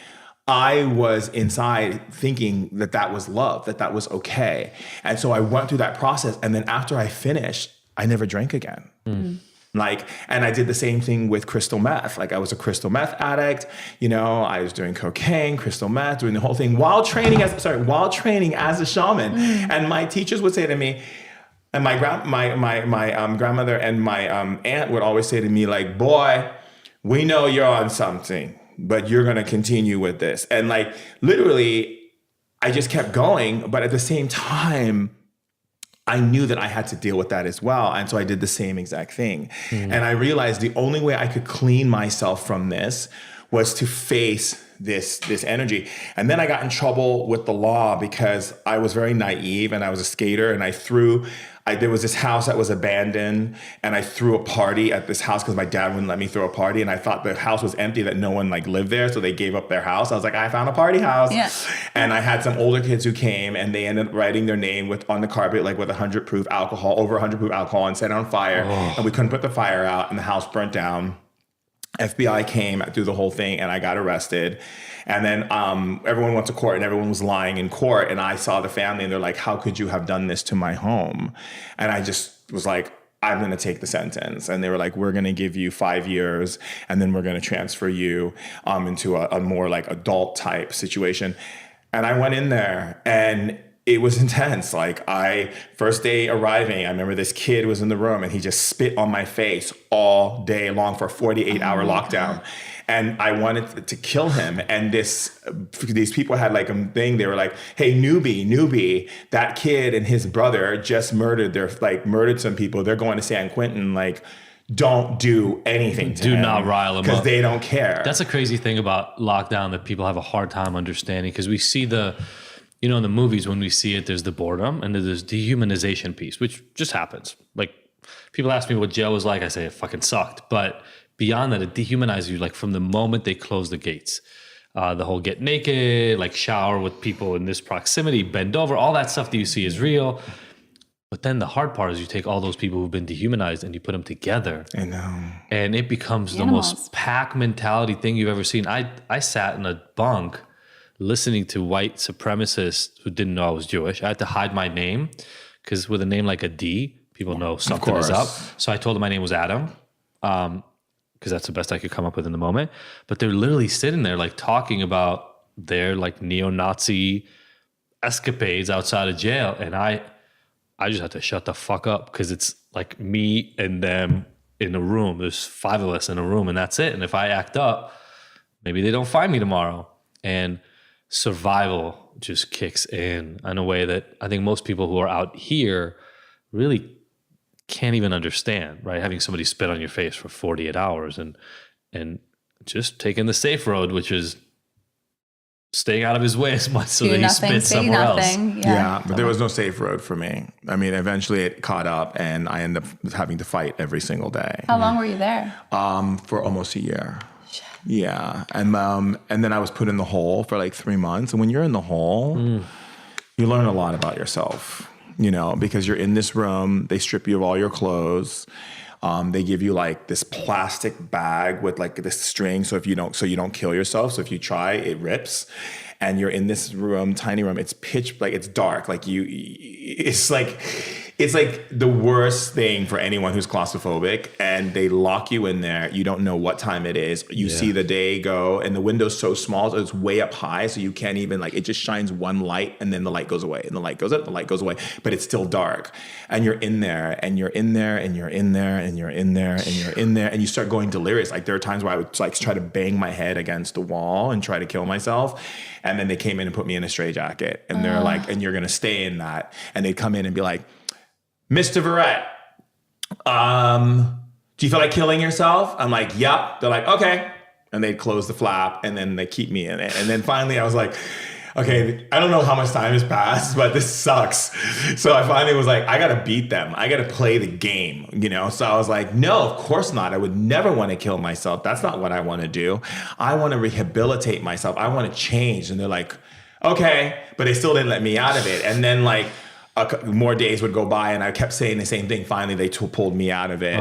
I was inside thinking that was love, that was okay. And so I went through that process. And then after I finished, I never drank again. And I did the same thing with crystal meth. Like I was a crystal meth addict, you know, I was doing cocaine, crystal meth, doing the whole thing while training as a shaman. And my teachers would say to me, and my grandmother and my aunt would always say to me like, boy, we know you're on something, but you're going to continue with this. And like, literally, I just kept going. But at the same time, I knew that I had to deal with that as well. And so I did the same exact thing. And I realized the only way I could clean myself from this was to face this energy. And then I got in trouble with the law because I was very naive and I was a skater and there was this house that was abandoned and I threw a party at this house because my dad wouldn't let me throw a party and I thought the house was empty, that no one like lived there. So they gave up their house. I was like, I found a party house. Yeah. And I had some older kids who came and they ended up writing their name on the carpet, like with 100 proof alcohol, over 100 proof alcohol, and set it on fire. And we couldn't put the fire out and the house burnt down. FBI came through the whole thing and I got arrested. And then everyone went to court and everyone was lying in court. And I saw the family and they're like, how could you have done this to my home? And I just was like, I'm going to take the sentence. And they were like, we're going to give you 5 years and then we're going to transfer you into a more like adult type situation. And I went in there and it was intense. Like first day arriving, I remember this kid was in the room and he just spit on my face all day long for a 48-hour lockdown. And I wanted to kill him. And these people had like a thing. They were like, hey, newbie, that kid and his brother just murdered some people. They're going to San Quentin. Like, don't do anything to him. Do not rile them up. Because they don't care. That's a crazy thing about lockdown that people have a hard time understanding. Because we see in the movies, when we see it, there's the boredom and there's dehumanization piece, which just happens. Like, people ask me what jail was like. I say it fucking sucked. But beyond that, it dehumanizes you, like from the moment they close the gates. The whole get naked, like shower with people in this proximity, bend over, all that stuff that you see is real. But then the hard part is you take all those people who've been dehumanized and you put them together. I know. And it becomes the most pack mentality thing you've ever seen. I sat in a bunk listening to white supremacists who didn't know I was Jewish. I had to hide my name because with a name like a D, people know something is up. So I told them my name was Adam. Because that's the best I could come up with in the moment. But they're literally sitting there like talking about their like neo-Nazi escapades outside of jail, and I just had to shut the fuck up because it's like me and them in a room. There's 5 of us in a room, and that's it. And if I act up, maybe they don't find me tomorrow. And survival just kicks in a way that I think most people who are out here really can't even understand, right? Having somebody spit on your face for 48 hours and just taking the safe road, which is staying out of his way as much so that he spits somewhere else. Yeah, but there was no safe road for me. I mean, eventually it caught up and I ended up having to fight every single day. How long were you there? For almost a year. Yeah. And then I was put in the hole for like 3 months. And when you're in the hole, you learn a lot about yourself, you know, because you're in this room, they strip you of all your clothes. They give you like this plastic bag with like this string. So you don't kill yourself. So if you try, it rips. And you're in this room, tiny room. It's pitch, like it's dark. Like it's like the worst thing for anyone who's claustrophobic. And they lock you in there. You don't know what time it is. You see the day go, and the window's so small, so it's way up high, so you can't even it just shines one light, and then the light goes away, and the light goes up, the light goes away, but it's still dark. And you're in there, and you're in there, and you're in there, and you're in there, and you're in there, and you start going delirious. Like there are times where I would like try to bang my head against the wall and try to kill myself. And then they came in and put me in a straitjacket, and they're like, and you're gonna stay in that. And they'd come in and be like, Mr. Verrett, do you feel like killing yourself? I'm like, yep. They're like, okay. And they'd close the flap, and then they keep me in it. And then finally I was like, okay, I don't know how much time has passed, but this sucks. So I finally was like, I gotta beat them. I gotta play the game, you know? So I was like, no, of course not. I would never wanna kill myself. That's not what I wanna do. I wanna rehabilitate myself. I wanna change. And they're like, okay, but they still didn't let me out of it. And then like, more days would go by, and I kept saying the same thing. Finally, they pulled me out of it.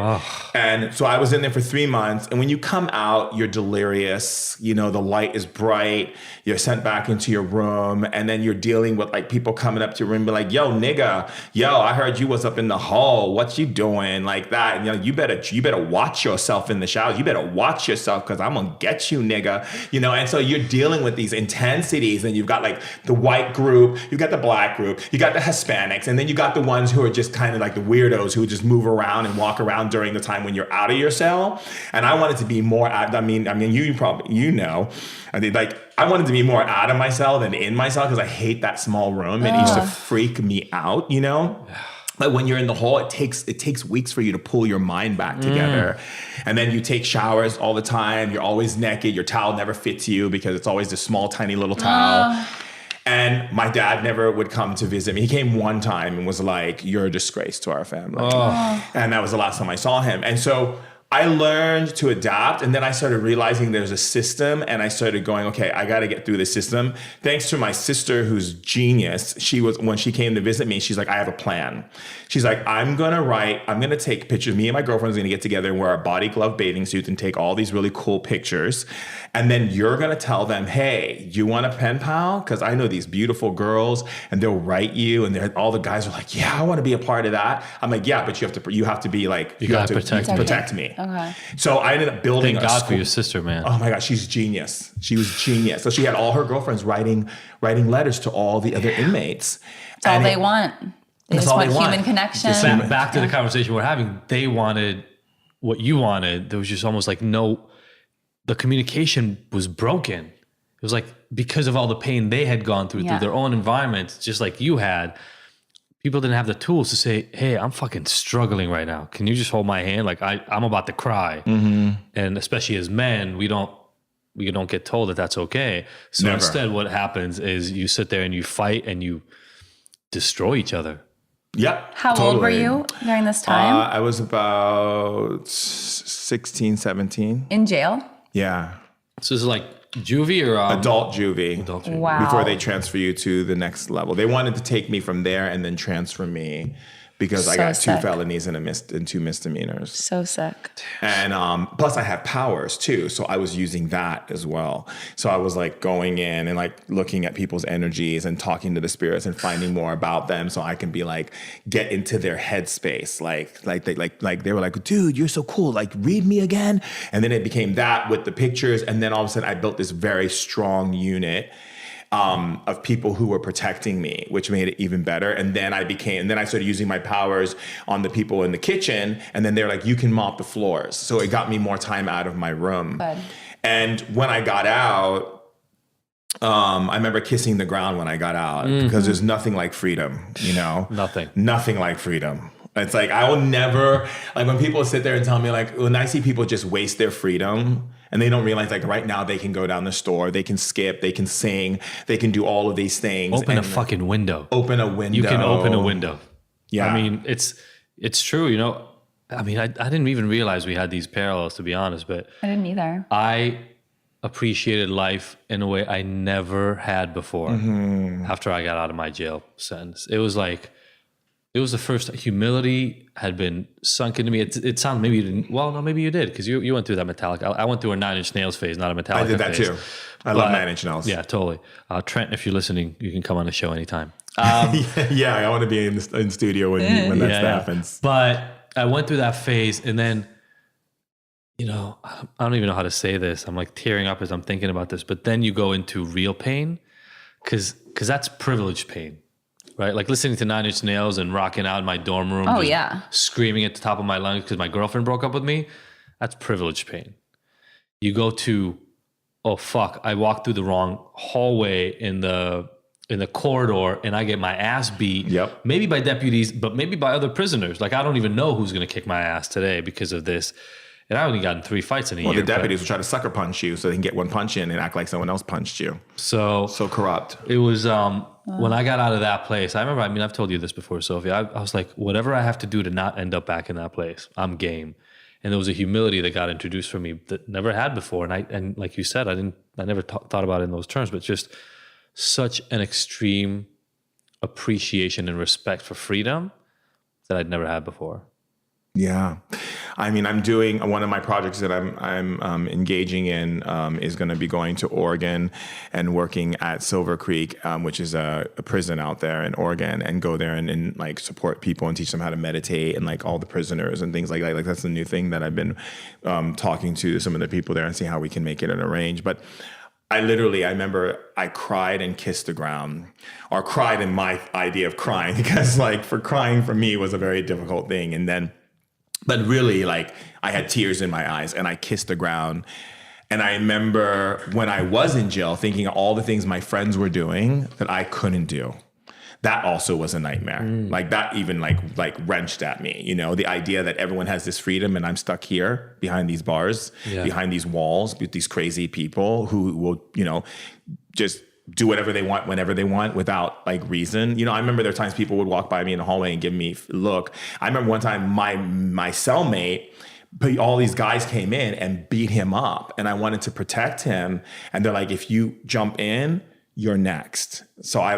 And so I was in there for 3 months. And when you come out, you're delirious. You know, the light is bright. You're sent back into your room. And then you're dealing with like people coming up to your room and be like, yo, nigga, I heard you was up in the hall. What you doing? Like that. And you better watch yourself in the shower. You better watch yourself, because I'm going to get you, nigga. You know, and so you're dealing with these intensities, and you've got like the white group, you got the black group, you got the Hispanic. And then you got the ones who are just kind of like the weirdos who just move around and walk around during the time when you're out of your cell. And I wanted to be more, I mean, you probably, you know, I mean, like, I wanted to be more out of my cell than in my cell, because I hate that small room. It used to freak me out, you know? But when you're in the hole, it takes weeks for you to pull your mind back together. And then you take showers all the time. You're always naked. Your towel never fits you because it's always this small, tiny little towel. And my dad never would come to visit me. He came one time and was like, you're a disgrace to our family. And that was the last time I saw him. And so I learned to adapt, and then I started realizing there's a system, and I started going, okay, I got to get through the system. Thanks to my sister, who's genius. When she came to visit me, she's like, I have a plan. She's like, I'm going to take pictures. Me and my girlfriend's going to get together and wear our body glove bathing suits and take all these really cool pictures. And then you're going to tell them, hey, you want a pen pal? Because I know these beautiful girls, and they'll write you, and all the guys are like, yeah, I want to be a part of that. I'm like, yeah, but you have to be like, you have to protect me. Okay. So I ended up building Thank God for your sister, man. Oh my God, she's genius. She was genius. So she had all her girlfriends writing letters to all the other inmates. That's all they want. They just want human connection. Back to the conversation we're having. They wanted what you wanted. There was just almost like the communication was broken. It was like, because of all the pain they had gone through their own environment, just like you had, people didn't have the tools to say, hey, I'm fucking struggling right now. Can you just hold my hand? Like I'm about to cry. And especially as men, we don't get told that that's okay. So instead what happens is you sit there and you fight and you destroy each other. Yep. How old were you during this time? I was about 16, 17. In jail? Yeah. So this is like juvie or adult juvie. Adult juvie. Wow. Before they transfer you to the next level. They wanted to take me from there and then transfer me, because I got 2 felonies and 2 misdemeanors. So sick. And plus I have powers too. So I was using that as well. So I was like going in and like looking at people's energies and talking to the spirits and finding more about them, so I can be like, get into their headspace. Like they were like, dude, you're so cool. Like, read me again. And then it became that with the pictures. And then all of a sudden I built this very strong unit. of people who were protecting me, which made it even better. And then I started using my powers on the people in the kitchen. And then they're like, you can mop the floors. So it got me more time out of my room. Good. And when I got out, I remember kissing the ground when I got out because there's nothing like freedom, you know? Nothing like freedom. It's like, I will never, like when people sit there and tell me like, when I see people just waste their freedom and they don't realize like right now they can go down the store, they can skip, they can sing, they can do all of these things. Open a fucking window. Open a window. You can open a window. Yeah. I mean, it's true, you know? I mean, I didn't even realize we had these parallels, to be honest, but I didn't either. I appreciated life in a way I never had before after I got out of my jail sentence. It was like, it was the first humility had been sunk into me. It sounded, maybe you didn't, well, no, maybe you did, because you went through that Metallica. I went through a 9 Inch Nails phase, not a Metallica phase. I did that too. I love 9 Inch Nails. Yeah, totally. Trent, if you're listening, you can come on the show anytime. Yeah, I want to be in studio when that happens. But I went through that phase, and then, you know, I don't even know how to say this. I'm like tearing up as I'm thinking about this. But then you go into real pain, because that's privileged pain. Right? Like listening to 9 Inch Nails and rocking out in my dorm room. Oh, yeah. Screaming at the top of my lungs because my girlfriend broke up with me. That's privileged pain. You go to, oh, fuck, I walked through the wrong hallway in the corridor and I get my ass beat. Yep. Maybe by deputies, but maybe by other prisoners. Like, I don't even know who's going to kick my ass today because of this. And I only got in 3 fights in a year. Well, the deputies will try to sucker punch you so they can get one punch in and act like someone else punched you. So corrupt. It was, when I got out of that place, I remember, I mean, I've told you this before, Sophie, I was like, whatever I have to do to not end up back in that place, I'm game. And there was a humility that got introduced for me that never had before. And like you said, I never thought about it in those terms, but just such an extreme appreciation and respect for freedom that I'd never had before. Yeah. I mean, I'm doing one of my projects that I'm engaging in is going to be going to Oregon and working at Silver Creek, which is a prison out there in Oregon, and go there and like support people and teach them how to meditate and like all the prisoners and things like that. Like that's the new thing that I've been talking to some of the people there and see how we can make it an arrange. But I remember I cried and kissed the ground, or cried in my idea of crying, because like crying for me was a very difficult thing. But really, like, I had tears in my eyes and I kissed the ground. And I remember when I was in jail thinking all the things my friends were doing that I couldn't do. That also was a nightmare. Like that even like wrenched at me, you know, the idea that everyone has this freedom and I'm stuck here behind these bars, behind these walls with these crazy people who will, you know, just do whatever they want, whenever they want, without like reason. You know, I remember there are times people would walk by me in the hallway and give me a look. I remember one time my cellmate, all these guys came in and beat him up, and I wanted to protect him. And they're like, if you jump in, you're next. So I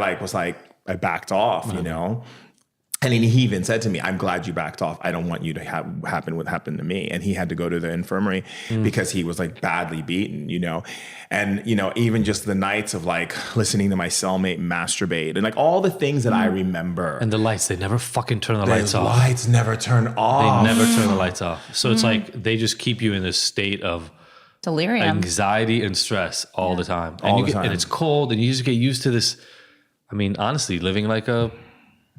I backed off, you know? And he even said to me, I'm glad you backed off. I don't want you to happen what happened to me. And he had to go to the infirmary because he was like badly beaten, you know? And, you know, even just the nights of like listening to my cellmate masturbate and like all the things that I remember. And the lights, they never fucking turn the lights off. The lights never turn off. They never turn the lights off. So it's like they just keep you in this state of delirium, anxiety and stress all the time. And All the time. And it's cold and you just get used to this. I mean, honestly, living like an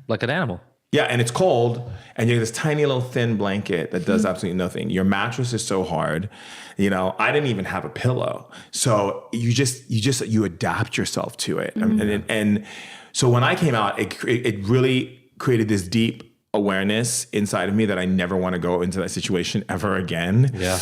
animal. Yeah, and it's cold, and you have this tiny little thin blanket that does absolutely nothing. Your mattress is so hard. You know, I didn't even have a pillow. So you adapt yourself to it. And so when I came out, it really created this deep awareness inside of me that I never want to go into that situation ever again. Yeah.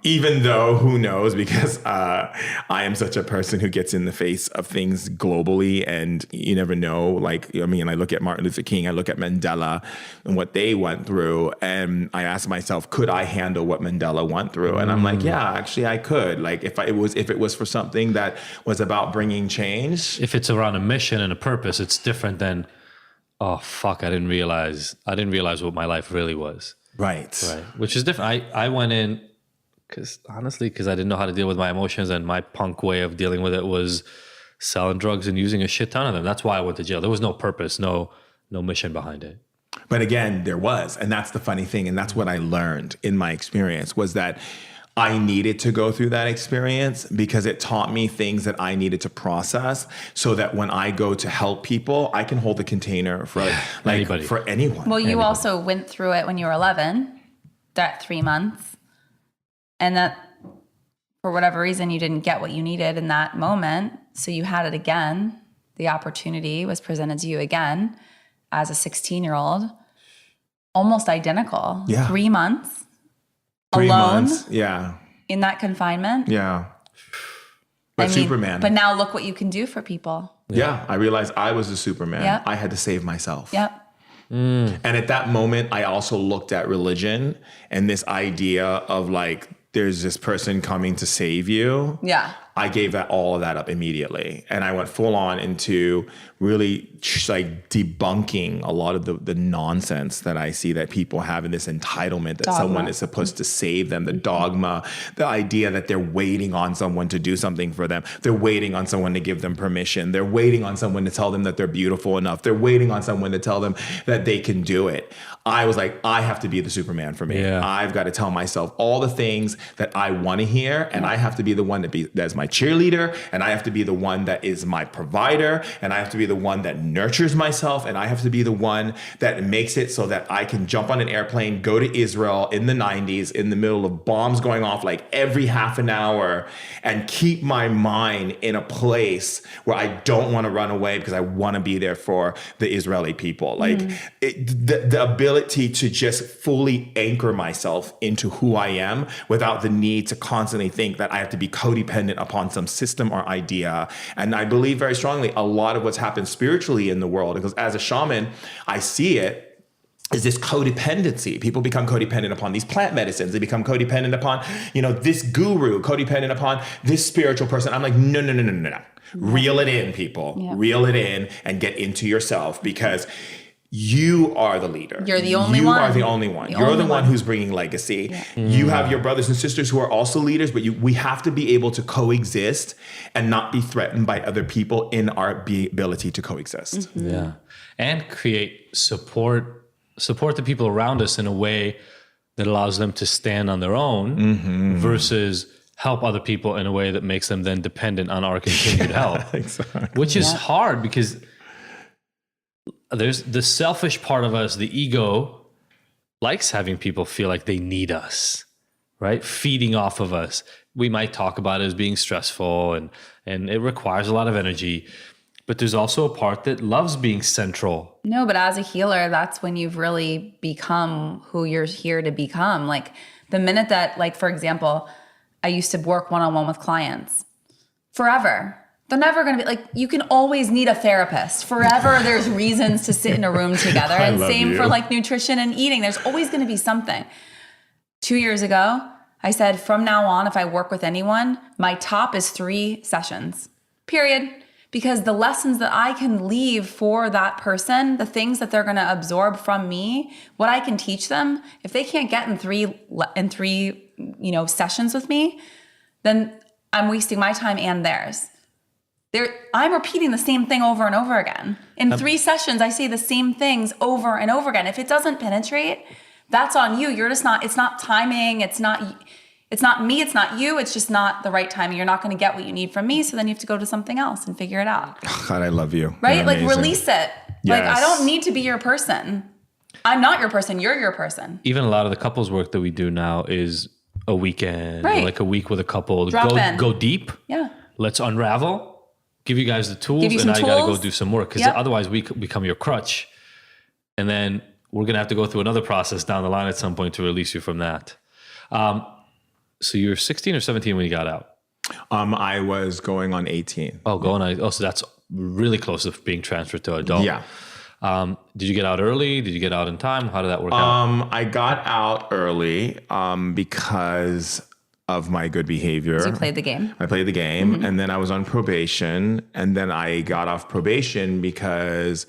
Even though, who knows, because I am such a person who gets in the face of things globally, and you never know. Like, I mean, I look at Martin Luther King, I look at Mandela and what they went through, and I ask myself, could I handle what Mandela went through? And I'm like, yeah, actually I could. Like if it was for something that was about bringing change. If it's around a mission and a purpose, it's different than, oh, fuck, I didn't realize what my life really was. Right. Which is different. I went in because I didn't know how to deal with my emotions, and my punk way of dealing with it was selling drugs and using a shit ton of them. That's why I went to jail. There was no purpose, no mission behind it. But again, there was. And that's the funny thing. And that's what I learned in my experience was that I needed to go through that experience because it taught me things that I needed to process so that when I go to help people, I can hold the container for Anybody. for anyone. Well, you also went through it when you were 11, that 3 months, and that for whatever reason you didn't get what you needed in that moment. So you had it again. The opportunity was presented to you again as a 16-year-old, almost identical. Yeah. 3 months. 3 alone months. Yeah. in that confinement. Yeah. But Superman. But now look what you can do for people. Yeah. I realized I was the Superman. Yeah. I had to save myself. Yep. And at that moment, I also looked at religion and this idea of like, there's this person coming to save you. Yeah. I gave all of that up immediately. And I went full on into really like debunking a lot of the nonsense that I see that people have in this entitlement that Dogma. someone is supposed to save them, the dogma, the idea that they're waiting on someone to do something for them. They're waiting on someone to give them permission. They're waiting on someone to tell them that they're beautiful enough. They're waiting on someone to tell them that they can do it. I was like, I have to be the Superman for me. Yeah. I've got to tell myself all the things that I want to hear, and I have to be the one that's my cheerleader, and I have to be the one that is my provider, and I have to be the one that nurtures myself, and I have to be the one that makes it so that I can jump on an airplane, go to Israel in the 90s in the middle of bombs going off like every half an hour, and keep my mind in a place where I don't want to run away because I want to be there for the Israeli people. Like the ability to just fully anchor myself into who I am without the need to constantly think that I have to be codependent upon some system or idea. And I believe very strongly a lot of what's happened spiritually in the world, because as a shaman, I see it, is this codependency. People become codependent upon these plant medicines. They become codependent upon, this guru, codependent upon this spiritual person. I'm like, no. Reel it in, people. Yeah. Reel it in and get into yourself, because you are the leader. You're the only you one. You are the only one. You're the one who's bringing legacy. Yeah. You have your brothers and sisters who are also leaders, but we have to be able to coexist and not be threatened by other people in our ability to coexist. Mm-hmm. Yeah. And create support the people around us in a way that allows them to stand on their own versus help other people in a way that makes them then dependent on our continued help. Exactly. Which is hard, because there's the selfish part of us, the ego, likes having people feel like they need us, right? Feeding off of us. We might talk about it as being stressful and it requires a lot of energy, but there's also a part that loves being central. No, but as a healer, that's when you've really become who you're here to become. Like the minute that, like, for example, I used to work one-on-one with clients forever. They're never going to be like, you can always need a therapist. Forever, there's reasons to sit in a room together. And same for like nutrition and eating. There's always going to be something. 2 years ago, I said, from now on, if I work with anyone, my top is 3 sessions, period. Because the lessons that I can leave for that person, the things that they're going to absorb from me, what I can teach them, if they can't get in three sessions with me, then I'm wasting my time and theirs. I'm repeating the same thing over and over again. In 3 sessions, I say the same things over and over again. If it doesn't penetrate, that's on you. You're just not, it's not timing. It's not me. It's not you. It's just not the right timing. You're not going to get what you need from me. So then you have to go to something else and figure it out. God, I love you. Right? You're Like amazing. release it. Yes. Like I don't need to be your person. I'm not your person. You're your person. Even a lot of the couples work that we do now is a weekend, Right. like a week with a couple. Drop in. Go deep. Yeah. Let's unravel. Give you guys the tools, Give you and some now you got to go tools. do some work, because Yep. otherwise we could become your crutch, and then we're gonna have to go through another process down the line at some point to release you from that. So you were 16 or 17 when you got out. I was going on 18. So that's really close to being transferred to adult. Yeah. Did you get out early? Did you get out in time? How did that work out? I got out early because of my good behavior. So you played the game. I played the game, and then I was on probation, and then I got off probation because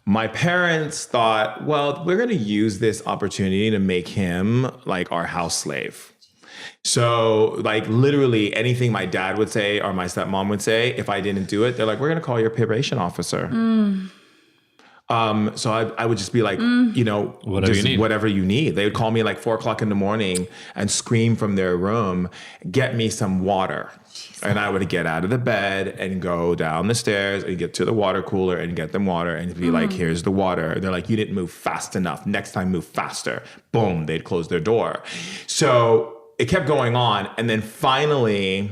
my parents thought, well, we're going to use this opportunity to make him like our house slave. So like literally anything my dad would say or my stepmom would say, if I didn't do it, they're like, we're going to call your probation officer. So I would just be like, you know, Whatever you need. whatever you need. They would call me like 4:00 in the morning and scream from their room, get me some water. And I would get out of the bed and go down the stairs and get to the water cooler and get them water and be like, here's the water. They're like, you didn't move fast enough. Next time, move faster. Boom, they'd close their door. So it kept going on. And then finally,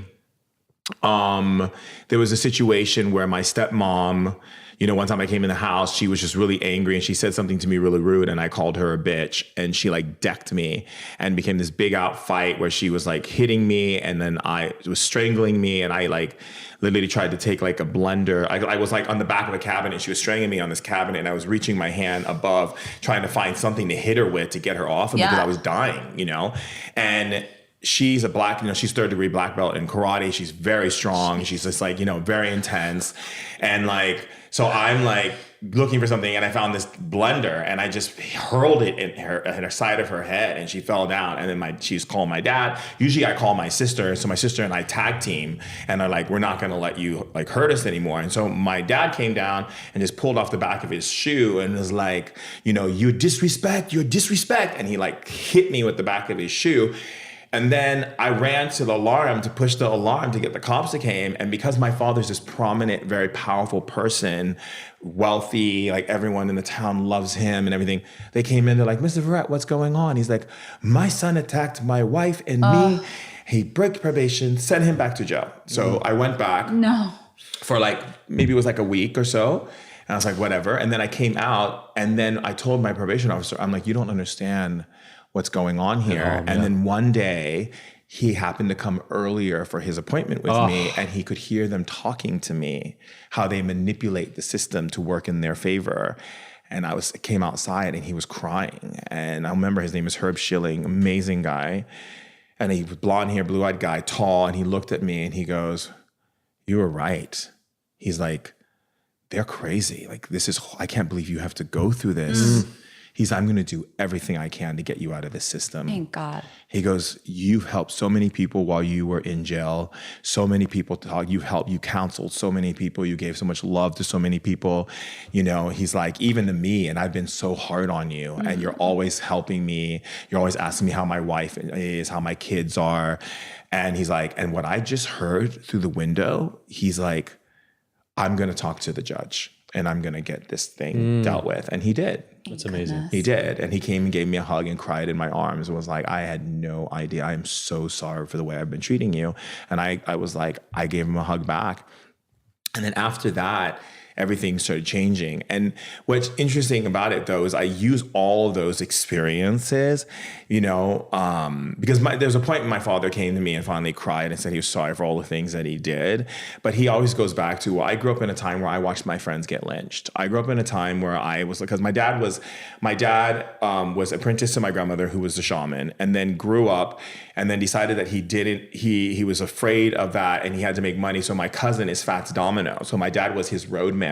there was a situation where my stepmom, you know, one time I came in the house, she was just really angry and she said something to me really rude and I called her a bitch and she like decked me and became this big out fight where she was like hitting me and then I was strangling me and I like literally tried to take like a blender. I was like on the back of a cabinet. She was strangling me on this cabinet and I was reaching my hand above trying to find something to hit her with to get her off of me because I was dying, you know? And she's a black, you know, she's 3rd-degree black belt in karate. She's very strong. She's just like, you know, very intense. And like, so I'm like looking for something and I found this blender and I just hurled it in her side of her head and she fell down. And then she's calling my dad. Usually I call my sister. So my sister and I tag team and are like, we're not going to let you like hurt us anymore. And so my dad came down and just pulled off the back of his shoe and was like, you know, you're disrespect. And he like hit me with the back of his shoe. And then I ran to the alarm to push the alarm to get the cops to came. And because my father's this prominent, very powerful person, wealthy, like everyone in the town loves him and everything, they came in, they're like, Mr. Verrett, what's going on? He's like, my son attacked my wife and me. He broke probation, sent him back to jail. So I went back for like, maybe it was like a week or so. And I was like, whatever. And then I came out and then I told my probation officer, I'm like, you don't understand what's going on here. And then one day he happened to come earlier for his appointment with me and he could hear them talking to me, how they manipulate the system to work in their favor. And I came outside and he was crying. And I remember his name is Herb Schilling, amazing guy. And he was blonde hair, blue-eyed guy, tall. And he looked at me and he goes, you were right. He's like, they're crazy. Like, I can't believe you have to go through this. He's, I'm going to do everything I can to get you out of this system. Thank God. He goes, you've helped so many people while you were in jail. So many people you counseled so many people. You gave so much love to so many people. You know, he's like, even to me, and I've been so hard on you. And you're always helping me. You're always asking me how my wife is, how my kids are. And he's like, and what I just heard through the window, he's like, I'm going to talk to the judge and I'm going to get this thing dealt with. And he did. That's amazing. He did. And he came and gave me a hug and cried in my arms and was like, I had no idea. I am so sorry for the way I've been treating you. And I was like, I gave him a hug back. And then after that, everything started changing. And what's interesting about it, though, is I use all of those experiences, you know, because there's a point when my father came to me and finally cried and said he was sorry for all the things that he did. But he always goes back to, well, I grew up in a time where I watched my friends get lynched. I grew up in a time where because my dad was apprenticed to my grandmother, who was the shaman, and then grew up and then decided that he was afraid of that and he had to make money. So my cousin is Fats Domino. So my dad was his road manager.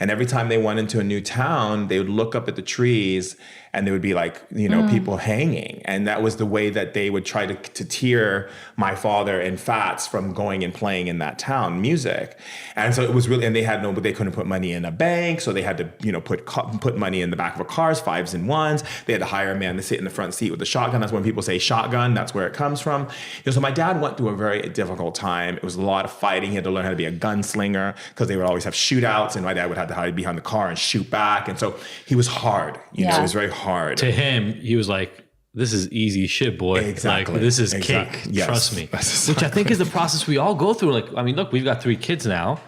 And every time they went into a new town, they would look up at the trees and there would be like, you know, people hanging. And that was the way that they would try to tear my father and Fats from going and playing in that town music. And so it was really, and they couldn't put money in a bank. So they had to, you know, put money in the back of a cars, 5s and 1s. They had to hire a man to sit in the front seat with a shotgun. That's when people say shotgun. That's where it comes from. You know, so my dad went through a very difficult time. It was a lot of fighting. He had to learn how to be a gunslinger because they would always have shootouts and my dad would have to hide behind the car and shoot back. And so he was hard, you know, it was very hard. To him, he was like, this is easy shit, boy. Exactly. Like, this is cake. Yes. Trust me. Exactly. Which I think is the process we all go through. Like, I mean, look, we've got 3 kids now.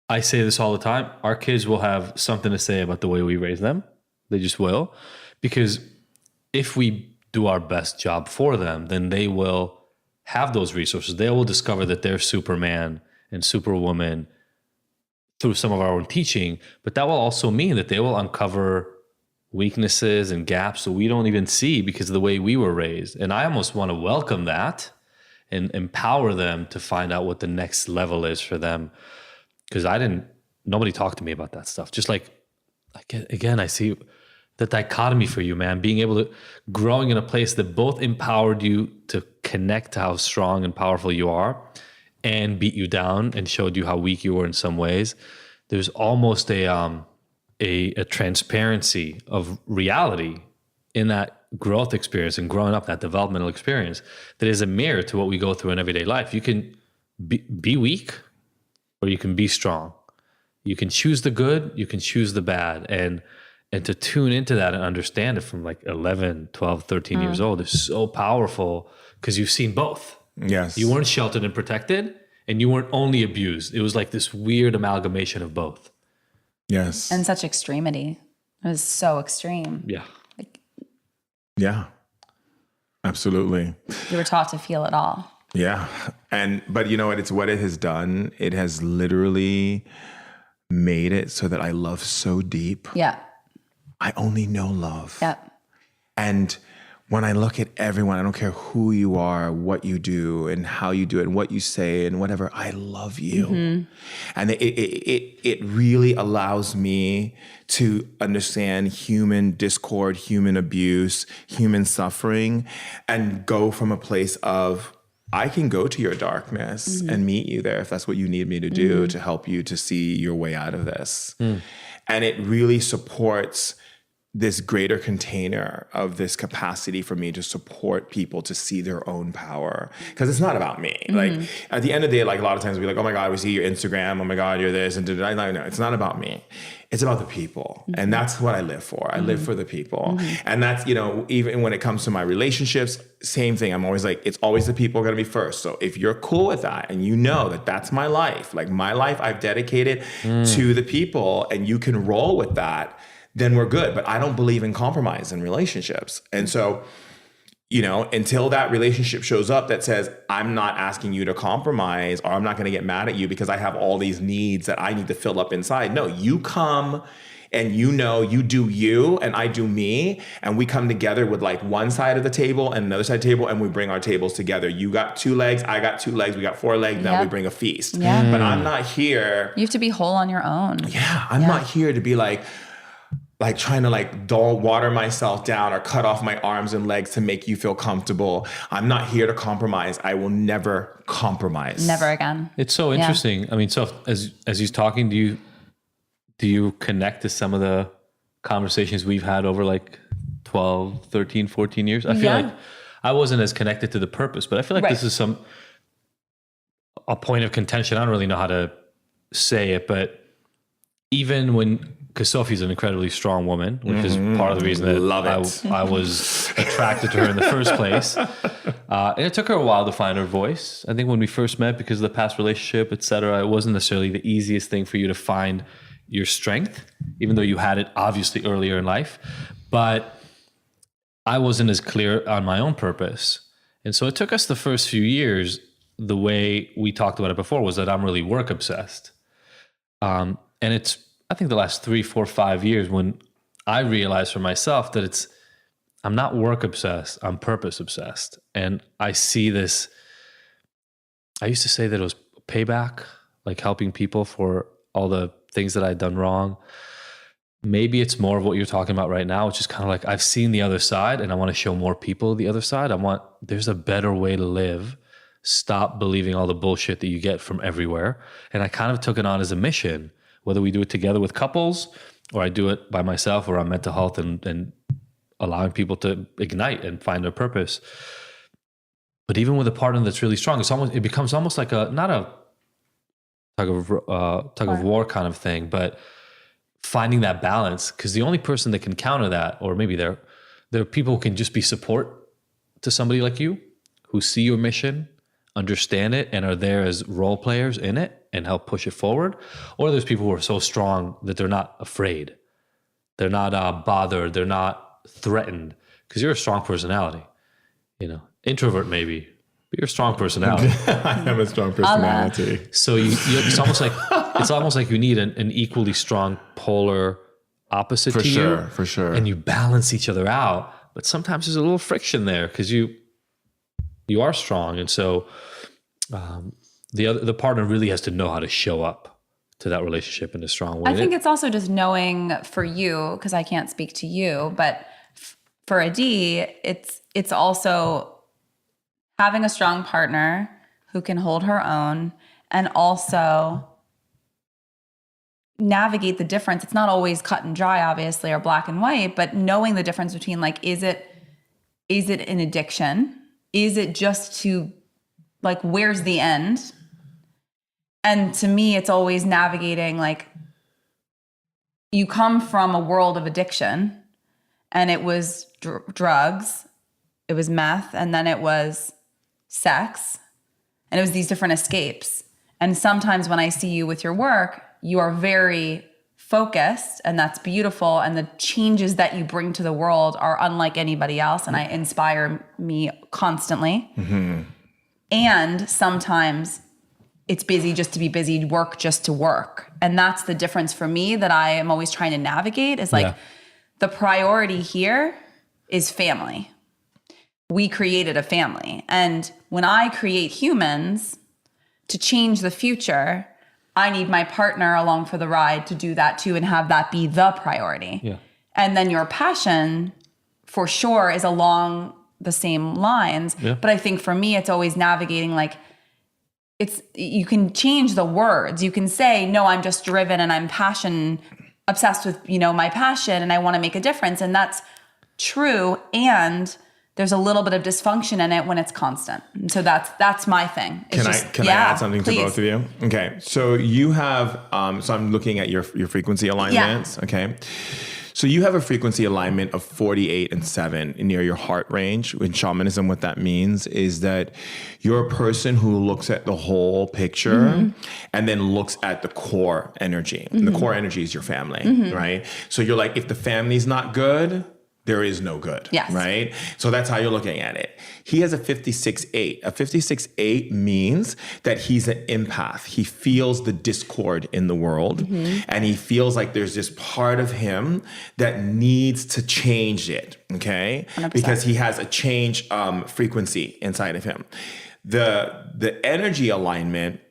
I say this all the time. Our kids will have something to say about the way we raise them. They just will. Because if we do our best job for them, then they will have those resources. They will discover that they're Superman and Superwoman through some of our own teaching. But that will also mean that they will uncover weaknesses and gaps that we don't even see because of the way we were raised. And I almost want to welcome that and empower them to find out what the next level is for them. Because nobody talked to me about that stuff. Just like, again, I see the dichotomy for you, man, growing in a place that both empowered you to connect to how strong and powerful you are and beat you down and showed you how weak you were in some ways. There's almost a a transparency of reality in that growth experience and growing up, that developmental experience, that is a mirror to what we go through in everyday life. You can be weak or you can be strong. You can choose the good, you can choose the bad. And to tune into that and understand it from like 11, 12, 13 years old is so powerful because you've seen both. Yes. You weren't sheltered and protected, and you weren't only abused. It was like this weird amalgamation of both. Yes. And such extremity. It was so extreme. Yeah. Yeah. Absolutely. You were taught to feel it all. Yeah. But you know what? It's what it has done. It has literally made it so that I love so deep. Yeah. I only know love. Yeah. And when I look at everyone, I don't care who you are, what you do, and how you do it, and what you say, and whatever, I love you. And it really allows me to understand human discord, human abuse, human suffering, and go from a place of, I can go to your darkness and meet you there if that's what you need me to do to help you to see your way out of this. And it really supports this greater container of this capacity for me to support people to see their own power. Because it's not about me. Like at the end of the day, like a lot of times we're like, oh my God, we see your Instagram. Oh my God, you're this. And no, it's not about me. It's about the people. And that's what I live for. I live for the people. And that's, you know, even when it comes to my relationships, same thing. I'm always like, it's always the people are going to be first. So if you're cool with that and you know that that's my life, like my life I've dedicated to the people and you can roll with that, then we're good. But I don't believe in compromise in relationships. And so, you know, until that relationship shows up that says, I'm not asking you to compromise, or I'm not going to get mad at you because I have all these needs that I need to fill up inside. No, you come and you know, you do you and I do me. And we come together with like one side of the table and another side of the table, and we bring our tables together. You got 2 legs, I got 2 legs, we got 4 legs, now we bring a feast. Yeah. But I'm not here. You have to be whole on your own. Yeah, I'm not here to be like trying to like water myself down or cut off my arms and legs to make you feel comfortable. I'm not here to compromise. I will never compromise. Never again. It's so interesting. I mean, so as he's talking, do you connect to some of the conversations we've had over like 12, 13, 14 years? I feel like I wasn't as connected to the purpose, but I feel like this is a point of contention. I don't really know how to say it, but even because Sophie's an incredibly strong woman, which is part of the reason that I was attracted to her in the first place. And it took her a while to find her voice. I think when we first met, because of the past relationship, et cetera, it wasn't necessarily the easiest thing for you to find your strength, even though you had it obviously earlier in life. But I wasn't as clear on my own purpose. And so it took us the first few years, the way we talked about it before was that I'm really work obsessed. And it's, I think, the last 3, 4, 5 years when I realized for myself that I'm not work obsessed, I'm purpose obsessed. And I see this, I used to say that it was payback, like helping people for all the things that I'd done wrong. Maybe it's more of what you're talking about right now, which is kind of like, I've seen the other side and I want to show more people the other side. There's a better way to live. Stop believing all the bullshit that you get from everywhere. And I kind of took it on as a mission, whether we do it together with couples or I do it by myself or on mental health and allowing people to ignite and find their purpose. But even with a partner that's really strong, it becomes almost like not a tug of war kind of thing, but finding that balance. Because the only person that can counter that, or maybe there are people who can just be support to somebody like you, who see your mission, understand it, and are there as role players in it and help push it forward. Or there's people who are so strong that they're not afraid. They're not bothered. They're not threatened, because you're a strong personality. You know, introvert maybe, but you're a strong personality. I am a strong personality. So it's almost like you need an equally strong polar opposite to you. For sure. And you balance each other out. But sometimes there's a little friction there because you are strong. And so the partner really has to know how to show up to that relationship in a strong way. I think it's also just knowing for you, because I can't speak to you, but for Adi, it's also having a strong partner who can hold her own, and also navigate the difference. It's not always cut and dry, obviously, or black and white, but knowing the difference between like, is it an addiction? Is it just to like, where's the end? And to me, it's always navigating like, you come from a world of addiction, and it was drugs, it was meth, and then it was sex, and it was these different escapes. And sometimes when I see you with your work, you are very focused, and that's beautiful. And the changes that you bring to the world are unlike anybody else. And I inspire me constantly. Mm-hmm. And sometimes it's busy just to be busy, work just to work. And that's the difference for me that I am always trying to navigate is like, the priority here is family. We created a family. And when I create humans to change the future, I need my partner along for the ride to do that too and have that be the priority. Yeah. And then your passion for sure is along the same lines. Yeah. But I think for me, it's always navigating like, you can change the words. You can say, no, I'm just driven and I'm obsessed with, my passion and I want to make a difference. And that's true. And there's a little bit of dysfunction in it when it's constant. And so that's my thing. Can I add something to both of you? Okay. So you have, so I'm looking at your frequency alignments. Yeah. Okay. So you have a frequency alignment of 48 and 7 near your heart range. In shamanism, what that means is that you're a person who looks at the whole picture and then looks at the core energy. And the core energy is your family, right? So you're like, if the family's not good, there is no good, right? So that's how you're looking at it. He has a 56-8. A 56-8 means that he's an empath. He feels the discord in the world, and he feels like there's this part of him that needs to change it, okay? 100%. Because he has a change frequency inside of him. The energy alignment,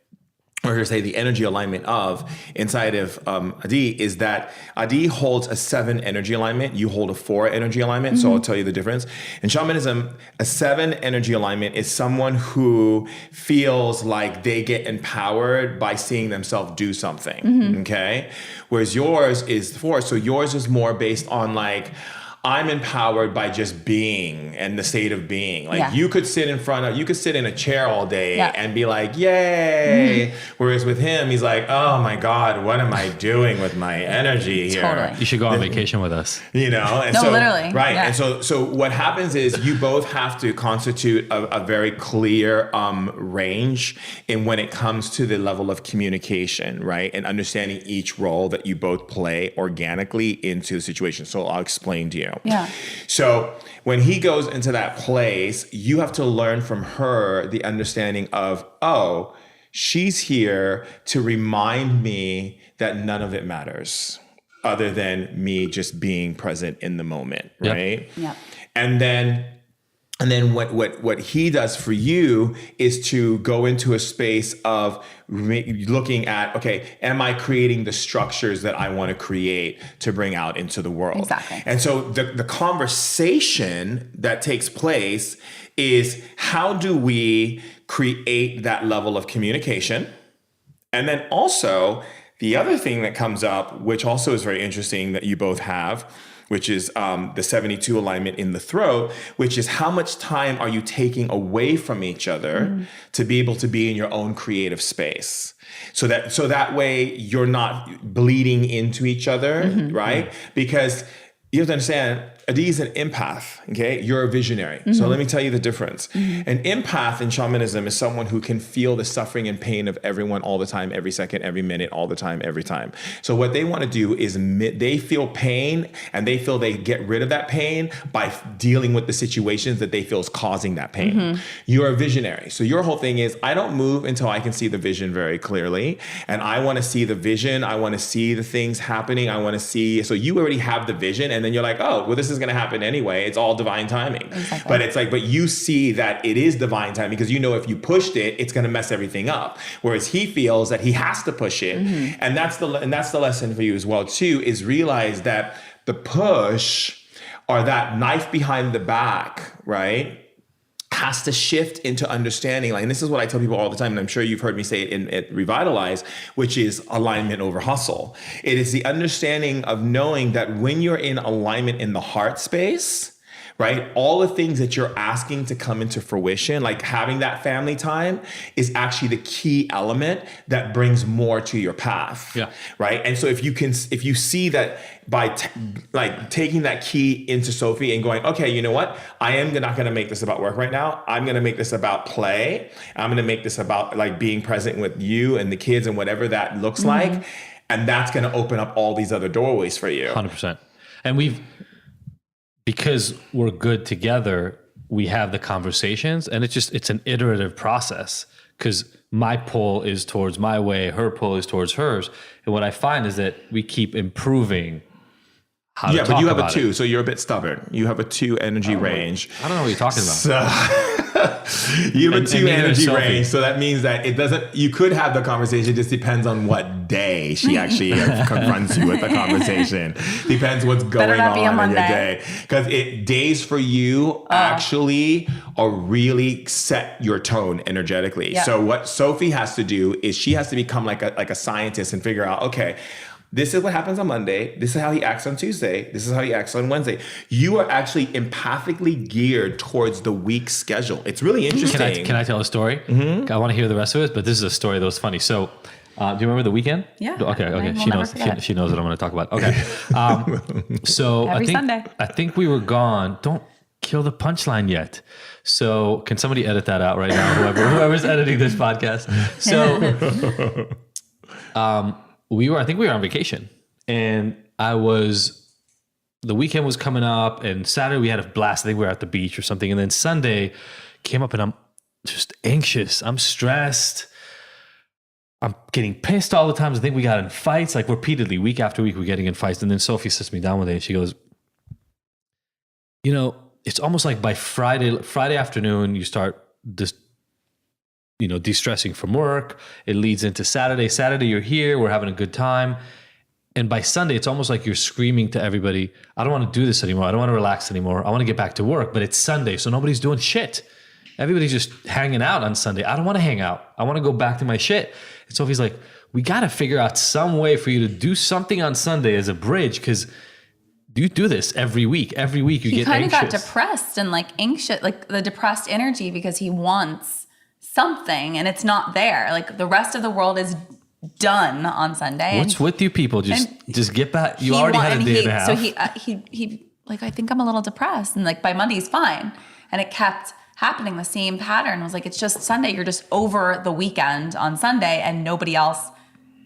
or to say the energy alignment of inside of Adi is that Adi holds a 7 energy alignment. You hold a 4 energy alignment. So I'll tell you the difference. In shamanism, a 7 energy alignment is someone who feels like they get empowered by seeing themselves do something. Okay. Whereas yours is 4. So yours is more based on like, I'm empowered by just being and the state of being. Like you could sit in a chair all day and be like, yay. Whereas with him, he's like, oh my God, what am I doing with my energy here? Totally. You should go on vacation with us. And no, so, literally. Right. Yeah. And so what happens is you both have to constitute a very clear range in when it comes to the level of communication, right? And understanding each role that you both play organically into the situation. So I'll explain to you. Yeah. So when he goes into that place, you have to learn from her the understanding of, oh, she's here to remind me that none of it matters other than me just being present in the moment, right? Yeah. And then what he does for you is to go into a space of looking at, okay, am I creating the structures that I want to create to bring out into the world? Exactly. And so the conversation that takes place is, how do we create that level of communication? And then also the other thing that comes up, which also is very interesting that you both have, which is the 72 alignment in the throat, which is how much time are you taking away from each other to be able to be in your own creative space? So that way you're not bleeding into each other, right? Because you have to understand, Adi is an empath, okay? You're a visionary. So let me tell you the difference. An empath in shamanism is someone who can feel the suffering and pain of everyone all the time, every second, every minute, all the time, every time. So what they want to do is they feel pain, and they feel they get rid of that pain by dealing with the situations that they feel is causing that pain. You're a visionary. So your whole thing is, I don't move until I can see the vision very clearly. And I want to see the vision. I want to see the things happening. I want to see, so you already have the vision, and then you're like, oh, well, this is going to happen anyway. It's all divine timing. Exactly. But it's like, but you see that it is divine timing because you know if you pushed it, it's going to mess everything up. Whereas he feels that he has to push it. And that's the lesson for you as well too, is realize that the push or that knife behind the back, right, has to shift into understanding, like, and this is what I tell people all the time, and I'm sure you've heard me say it at Revitalize, which is alignment over hustle. It is the understanding of knowing that when you're in alignment in the heart space, right, all the things that you're asking to come into fruition, like having that family time, is actually the key element that brings more to your path. Yeah. Right. And so if you see that by taking that key into Sophie and going, okay, you know what? I am not going to make this about work right now. I'm going to make this about play. I'm going to make this about like being present with you and the kids and whatever that looks like. And that's going to open up all these other doorways for you. 100%. And because we're good together, we have the conversations, and it's an iterative process, because my pull is towards my way, her pull is towards hers. And what I find is that we keep improving how to talk about it. Yeah, but you have a 2, so you're a bit stubborn. You have a 2 energy range. I don't know what you're talking about. You have a 2 energy Sophie. range, so that means that it doesn't. You could have the conversation. It just depends on what day she actually confronts you with the conversation. Depends what's going on in your day. Because days for you actually are really set your tone energetically. Yeah. So what Sophie has to do is she has to become like a scientist and figure out, okay, this is what happens on Monday. This is how he acts on Tuesday. This is how he acts on Wednesday. You are actually empathically geared towards the week's schedule. It's really interesting. Can I tell a story? Mm-hmm. I want to hear the rest of it, but this is a story that was funny. So, do you remember the weekend? Yeah. Okay. She knows. She knows what I'm going to talk about. Okay. So Every Sunday. I think we were gone. Don't kill the punchline yet. So can somebody edit that out right now? Whoever's editing this podcast. So, I think we were on vacation, and the weekend was coming up, and Saturday we had a blast. I think we were at the beach or something. And then Sunday came up, and I'm just anxious. I'm stressed. I'm getting pissed all the time. I think we got in fights, like repeatedly, week after week, we're getting in fights. And then Sophie sits me down one day and she goes, it's almost like by Friday afternoon, you start just, de-stressing from work. It leads into Saturday. Saturday, you're here. We're having a good time. And by Sunday, it's almost like you're screaming to everybody, I don't want to do this anymore. I don't want to relax anymore. I want to get back to work. But it's Sunday, so nobody's doing shit. Everybody's just hanging out on Sunday. I don't want to hang out. I want to go back to my shit. And Sophie's like, we got to figure out some way for you to do something on Sunday as a bridge, because you do this every week. Every week you get anxious. He kind of got depressed and like anxious, like the depressed energy, because he wants something and it's not there. Like the rest of the world is done on Sunday. What's with you people? Just get back. You already had a day and a half. So he like, I think I'm a little depressed, and like by Monday he's fine. And it kept happening, the same pattern. I was like, it's just Sunday. You're just over the weekend on Sunday and nobody else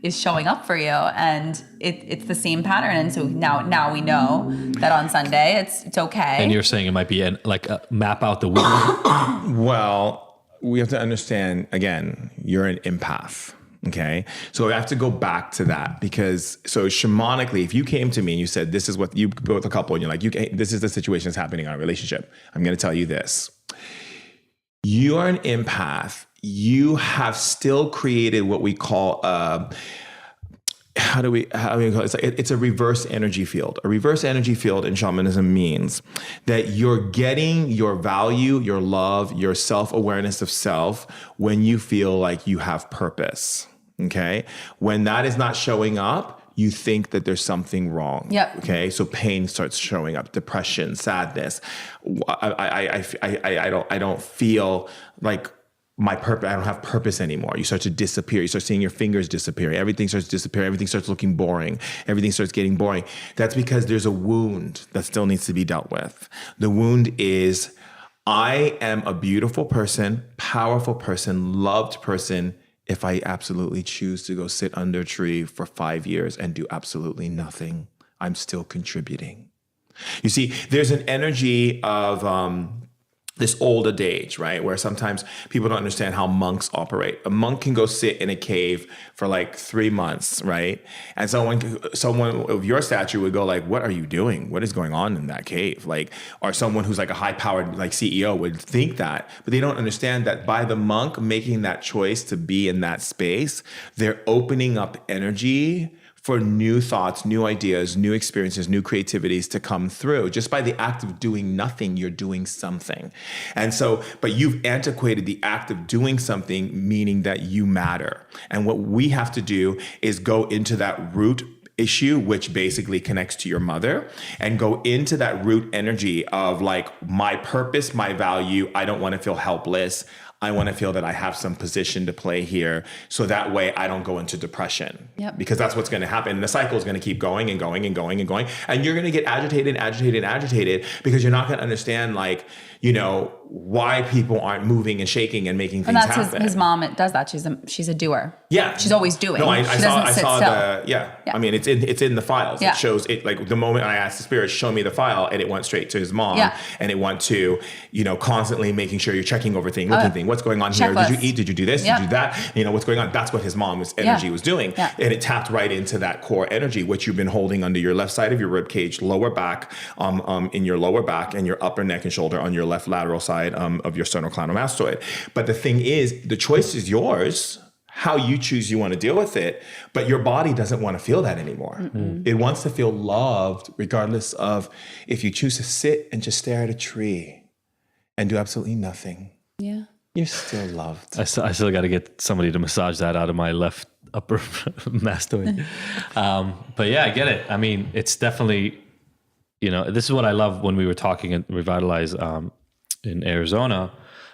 is showing up for you, and it's the same pattern. And so now we know that on Sunday it's okay. And you're saying it might be map out the week. Well, we have to understand, again, you're an empath. Okay. So we have to go back to that, because so shamanically, if you came to me and you said, this is what you go with a couple and you're like, this is the situation that's happening in our relationship, I'm going to tell you this. You are an empath. You have still created what we call how do we call it? It's a reverse energy field. A reverse energy field in shamanism means that you're getting your value, your love, your self-awareness of self when you feel like you have purpose. Okay. When that is not showing up, you think that there's something wrong. Yep. Okay. So pain starts showing up, depression, sadness. I don't feel like my purpose, I don't have purpose anymore. You start to disappear. You start seeing your fingers disappear. Everything starts to disappear. Everything starts looking boring. Everything starts getting boring. That's because there's a wound that still needs to be dealt with. The wound is, I am a beautiful person, powerful person, loved person, if I absolutely choose to go sit under a tree for 5 years and do absolutely nothing. I'm still contributing. You see, there's an energy of this old adage, right? Where sometimes people don't understand how monks operate. A monk can go sit in a cave for like 3 months, right? And someone of your stature would go like, what are you doing? What is going on in that cave? Like, or someone who's like a high powered like CEO would think that, but they don't understand that by the monk making that choice to be in that space, they're opening up energy for new thoughts, new ideas, new experiences, new creativities to come through. Just by the act of doing nothing, you're doing something. And so, but you've antiquated the act of doing something, meaning that you matter. And what we have to do is go into that root issue, which basically connects to your mother, and go into that root energy of like my purpose, my value. I don't want to feel helpless. I want to feel that I have some position to play here, so that way I don't go into depression. Yep. Because that's what's going to happen. And the cycle is going to keep going and going and going and going. And you're going to get agitated because you're not going to understand, like, you know, why people aren't moving and shaking and making things happen. And that's his mom. It does that. She's a doer. Yeah. She's always doing. No, I saw still. yeah. I mean, it's in the files. Yeah. It shows it, like the moment I asked the spirit, show me the file, and it went straight to his mom. Yeah. And it went to, you know, constantly making sure you're checking over things, looking things. What's going on here? Checklist. Did you eat? Did you do this? Yeah. Did you do that? You know, what's going on? That's what his mom's energy was doing. Yeah. And it tapped right into that core energy, which you've been holding under your left side of your rib cage, lower back, in your lower back, and your upper neck and shoulder on your left lateral side of your sternocleidomastoid. But the thing is, the choice is yours, how you choose you want to deal with it, but your body doesn't want to feel that anymore. Mm-mm. It wants to feel loved, regardless of if you choose to sit and just stare at a tree and do absolutely nothing. Yeah. You're still loved. I still got to get somebody to massage that out of my left upper mastoid. But yeah, I get it. I mean, it's definitely, you know, this is what I love when we were talking at Revitalize in Arizona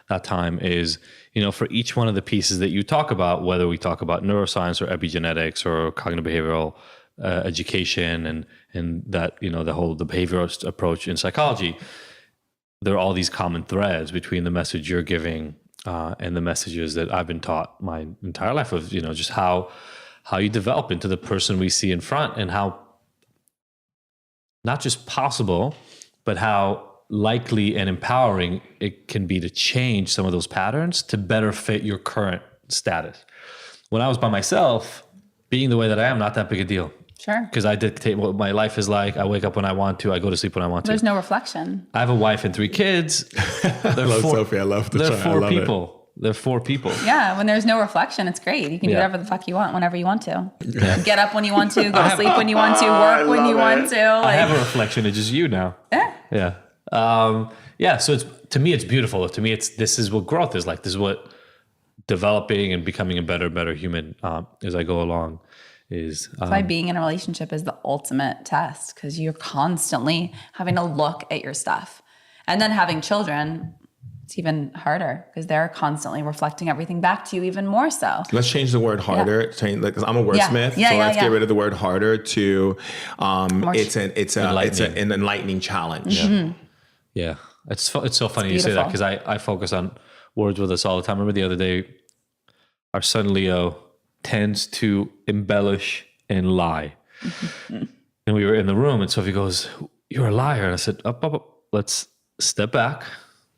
that time is, you know, for each one of the pieces that you talk about, whether we talk about neuroscience or epigenetics or cognitive behavioral education and that, you know, the behaviorist approach in psychology, there are all these common threads between the message you're giving and the messages that I've been taught my entire life of, you know, just how you develop into the person we see in front, and how not just possible, but how likely and empowering it can be to change some of those patterns to better fit your current status. When I was by myself, being the way that I am, not that big a deal. Sure. Because I dictate what my life is like. I wake up when I want to. I go to sleep when I want to. There's no reflection. I have a wife and 3 kids. I love Sophie. I love the They're try. 4 people. They're 4 people. Yeah, when there's no reflection, it's great. You can do whatever the fuck you want whenever you want to. Get up when you want to, go to sleep when you want to, work when you want to. I have a reflection. It's just you now. Yeah. Yeah. So to me, it's beautiful. To me, this is what growth is like. This is what developing and becoming a better human as I go along is. That's why being in a relationship is the ultimate test, because you're constantly having to look at your stuff. And then having children, it's even harder because they're constantly reflecting everything back to you even more so. Let's change the word harder. Change, like, 'cause I'm a wordsmith, so let's get rid of the word harder to it's an enlightening challenge. Mm-hmm. Yeah. It's so funny you say that, because I focus on words with us all the time. Remember the other day, our son Leo tends to embellish and lie. And we were in the room and Sophie goes, "You're a liar." And I said, up, let's step back.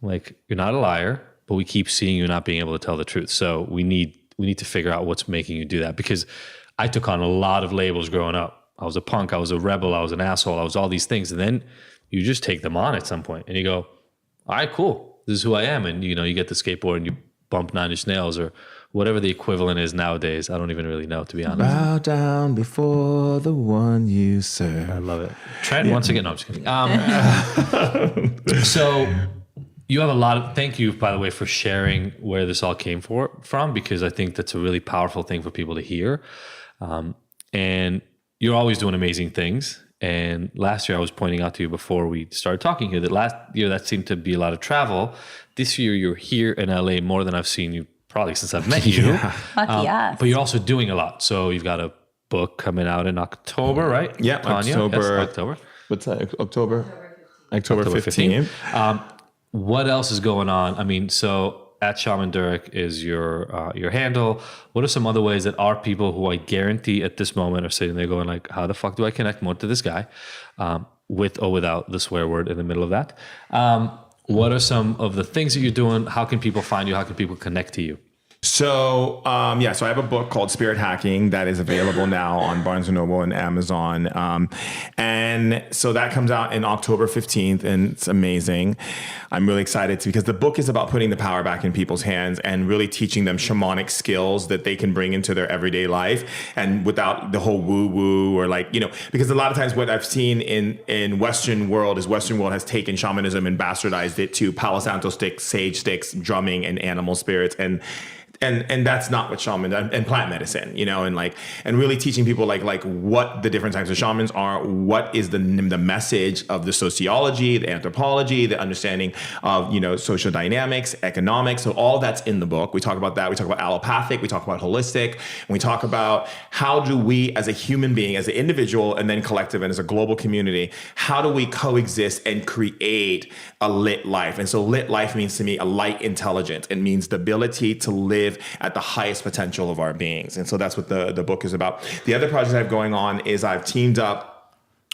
Like, you're not a liar, but we keep seeing you not being able to tell the truth. So we need to figure out what's making you do that, because I took on a lot of labels growing up. I was a punk, I was a rebel, I was an asshole, I was all these things. And then you just take them on at some point and you go, all right, cool. This is who I am. And, you know, you get the skateboard and you bump 9 Inch Nails or whatever the equivalent is nowadays. I don't even really know, to be honest. Bow down before the one you serve. I love it. Trent, once again, no, I'm just kidding. So you have a lot of, thank you, by the way, for sharing where this all came from, because I think that's a really powerful thing for people to hear. And you're always doing amazing things. And last year I was pointing out to you before we started talking here that last year that seemed to be a lot of travel. This year you're here in LA more than I've seen you probably since I've met you. Lucky us. But you're also doing a lot. So you've got a book coming out in October, right? Yeah, Tanya? October. Yes, October. What's that? October 15th. What else is going on? I mean, so at Shaman Durek is your handle. What are some other ways that our people who I guarantee at this moment are sitting there going like, how the fuck do I connect more to this guy? With or without the swear word in the middle of that. What are some of the things that you're doing? How can people find you? How can people connect to you? So, so I have a book called Spirit Hacking that is available now on Barnes & Noble and Amazon. And so that comes out in October 15th, and it's amazing. I'm really excited because the book is about putting the power back in people's hands and really teaching them shamanic skills that they can bring into their everyday life, and without the whole woo-woo or because a lot of times what I've seen in Western world is Western world has taken shamanism and bastardized it to Palo Santo sticks, sage sticks, drumming, and animal spirits. And that's not what shaman and plant medicine, and really teaching people like what the different types of shamans are, what is the message of the sociology, the anthropology, the understanding of, social dynamics, economics. So all that's in the book. We talk about that. We talk about allopathic. We talk about holistic. And we talk about how do we as a human being, as an individual, and then collective and as a global community, how do we coexist and create a lit life? And so lit life means to me a light intelligence. It means the ability to live at the highest potential of our beings. And so that's what the book is about. The other project I have going on is I've teamed up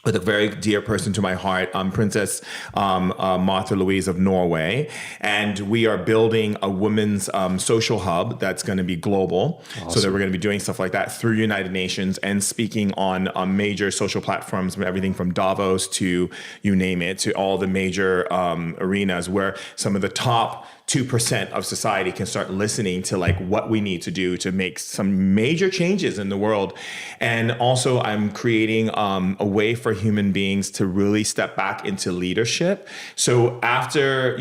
with a very dear person to my heart, Princess Martha Louise of Norway. And we are building a women's social hub that's going to be global. Awesome. So that we're going to be doing stuff like that through United Nations and speaking on major social platforms, everything from Davos to you name it, to all the major arenas where some of the top 2% of society can start listening to what we need to do to make some major changes in the world. And also I'm creating a way for human beings to really step back into leadership. So after,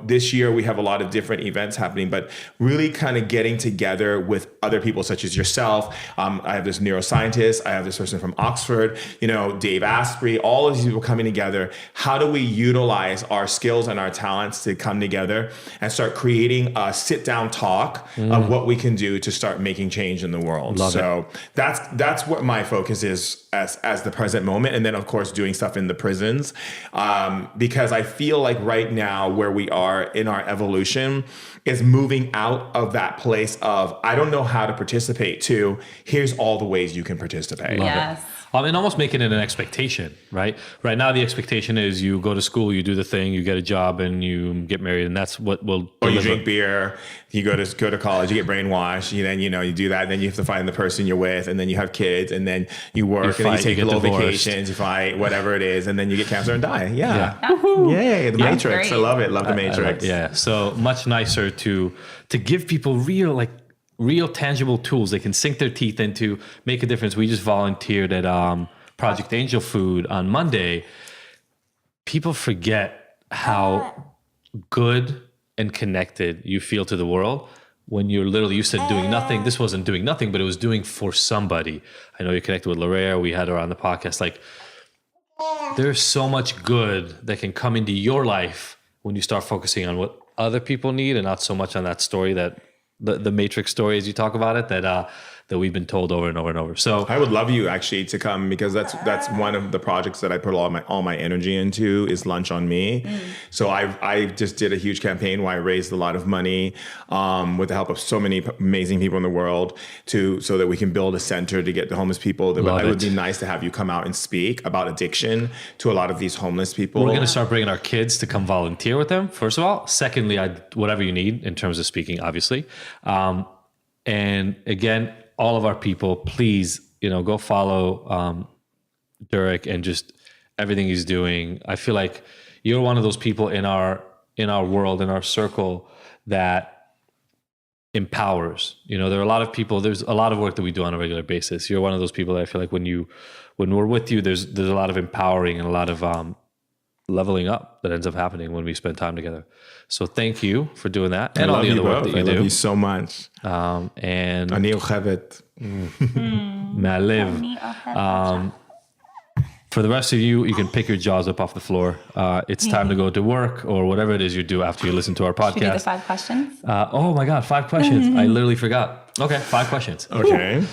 this year we have a lot of different events happening, but really kind of getting together with other people such as yourself. I have this neuroscientist, I have this person from Oxford, Dave Asprey, all of these people coming together. How do we utilize our skills and our talents to come together and start creating a sit-down talk of what we can do to start making change in the world? That's what my focus is as the present moment. And then of course doing stuff in the prisons, because I feel like right now where we are in our evolution is moving out of that place of I don't know how to participate to here's all the ways you can participate. Yes. And almost making it an expectation, right? Right now, the expectation is you go to school, you do the thing, you get a job, and you get married, and that's what will. Or you drink beer, you go to college, you get brainwashed, then you do that, and then you have to find the person you're with, and then you have kids, and then you work, and then you take little vacations, you fight, whatever it is, and then you get cancer and die. Yeah. Yay, the Matrix. Great. I love it. Love the Matrix. So much nicer to give people real tangible tools they can sink their teeth into, make a difference. We just volunteered at Project Angel Food on Monday. People forget how good and connected you feel to the world when you're literally, you said doing nothing. This wasn't doing nothing, but it was doing for somebody. I know you're connected with Lorrea. We had her on the podcast. There's so much good that can come into your life when you start focusing on what other people need and not so much on that story that the Matrix story, as you talk about it, that we've been told over and over and over. So I would love you actually to come, because that's one of the projects that I put all my energy into is Lunch on Me. So I just did a huge campaign where I raised a lot of money with the help of so many amazing people in the world so that we can build a center to get the homeless people. It would be nice to have you come out and speak about addiction to a lot of these homeless people. We're going to start bringing our kids to come volunteer with them, first of all. Secondly, whatever you need in terms of speaking, obviously. And again, all of our people, please, go follow Durek and just everything he's doing. I feel like you're one of those people in our world, in our circle, that empowers. There are a lot of people. There's a lot of work that we do on a regular basis. You're one of those people that I feel like when we're with you, there's a lot of empowering and a lot of leveling up that ends up happening when we spend time together. So thank you for doing that and all the other work that you do. I love you so much. And Ani Ochevet. For the rest of you, you can pick your jaws up off the floor. It's time to go to work or whatever it is you do after you listen to our podcast. Should we do the 5 questions? Oh my God, 5 questions. I literally forgot. Okay, 5 questions. Okay.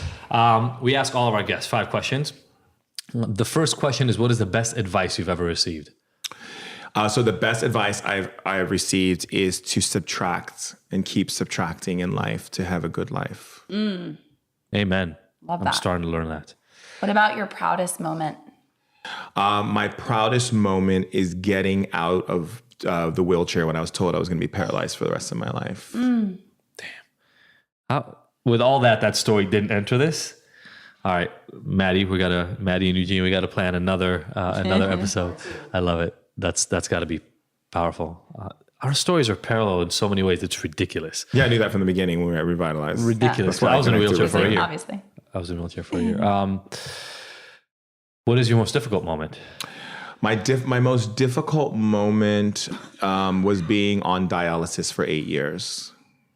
We ask all of our guests 5 questions. The first question is, what is the best advice you've ever received? So the best advice I have received is to subtract and keep subtracting in life to have a good life. Amen. Love that. I'm starting to learn that. What about your proudest moment? My proudest moment is getting out of the wheelchair when I was told I was going to be paralyzed for the rest of my life. Damn. With all that story didn't enter this. All right, Maddie and Eugene, we got to plan another episode. I love it. That's got to be powerful. Our stories are parallel in so many ways. It's ridiculous. Yeah, I knew that from the beginning when we were at Revitalize. Ridiculous. Yeah. I was in a wheelchair for a year. Obviously. I was in a wheelchair for a year. What is your most difficult moment? My most difficult moment was being on dialysis for 8 years.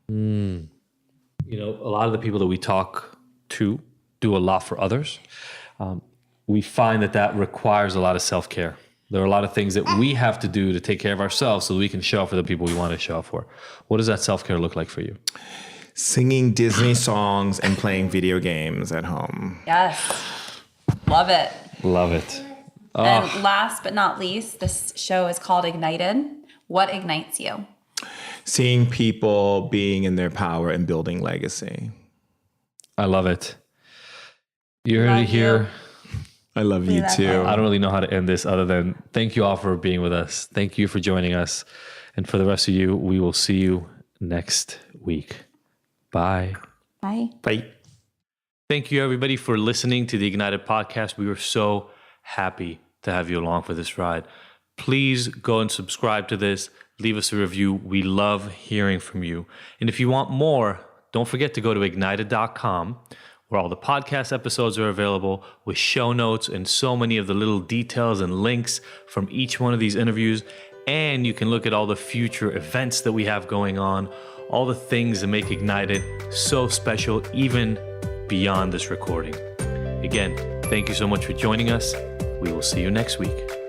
You know, a lot of the people that we talk to do a lot for others. We find that requires a lot of self-care. There are a lot of things that we have to do to take care of ourselves so that we can show up for the people we want to show up for. What does that self-care look like for you? Singing Disney songs and playing video games at home. Yes. Love it. Love it. And last but not least, this show is called Ignited. What ignites you? Seeing people being in their power and building legacy. I love it. You heard it here. I love you too. I don't really know how to end this other than thank you all for being with us. Thank you for joining us. And for the rest of you, we will see you next week. Bye. Bye. Bye. Thank you, everybody, for listening to the Ignited podcast. We were so happy to have you along for this ride. Please go and subscribe to this. Leave us a review. We love hearing from you. And if you want more, don't forget to go to ignited.com, where all the podcast episodes are available with show notes and so many of the little details and links from each one of these interviews. And you can look at all the future events that we have going on, all the things that make Ignited so special, even beyond this recording. Again, thank you so much for joining us. We will see you next week.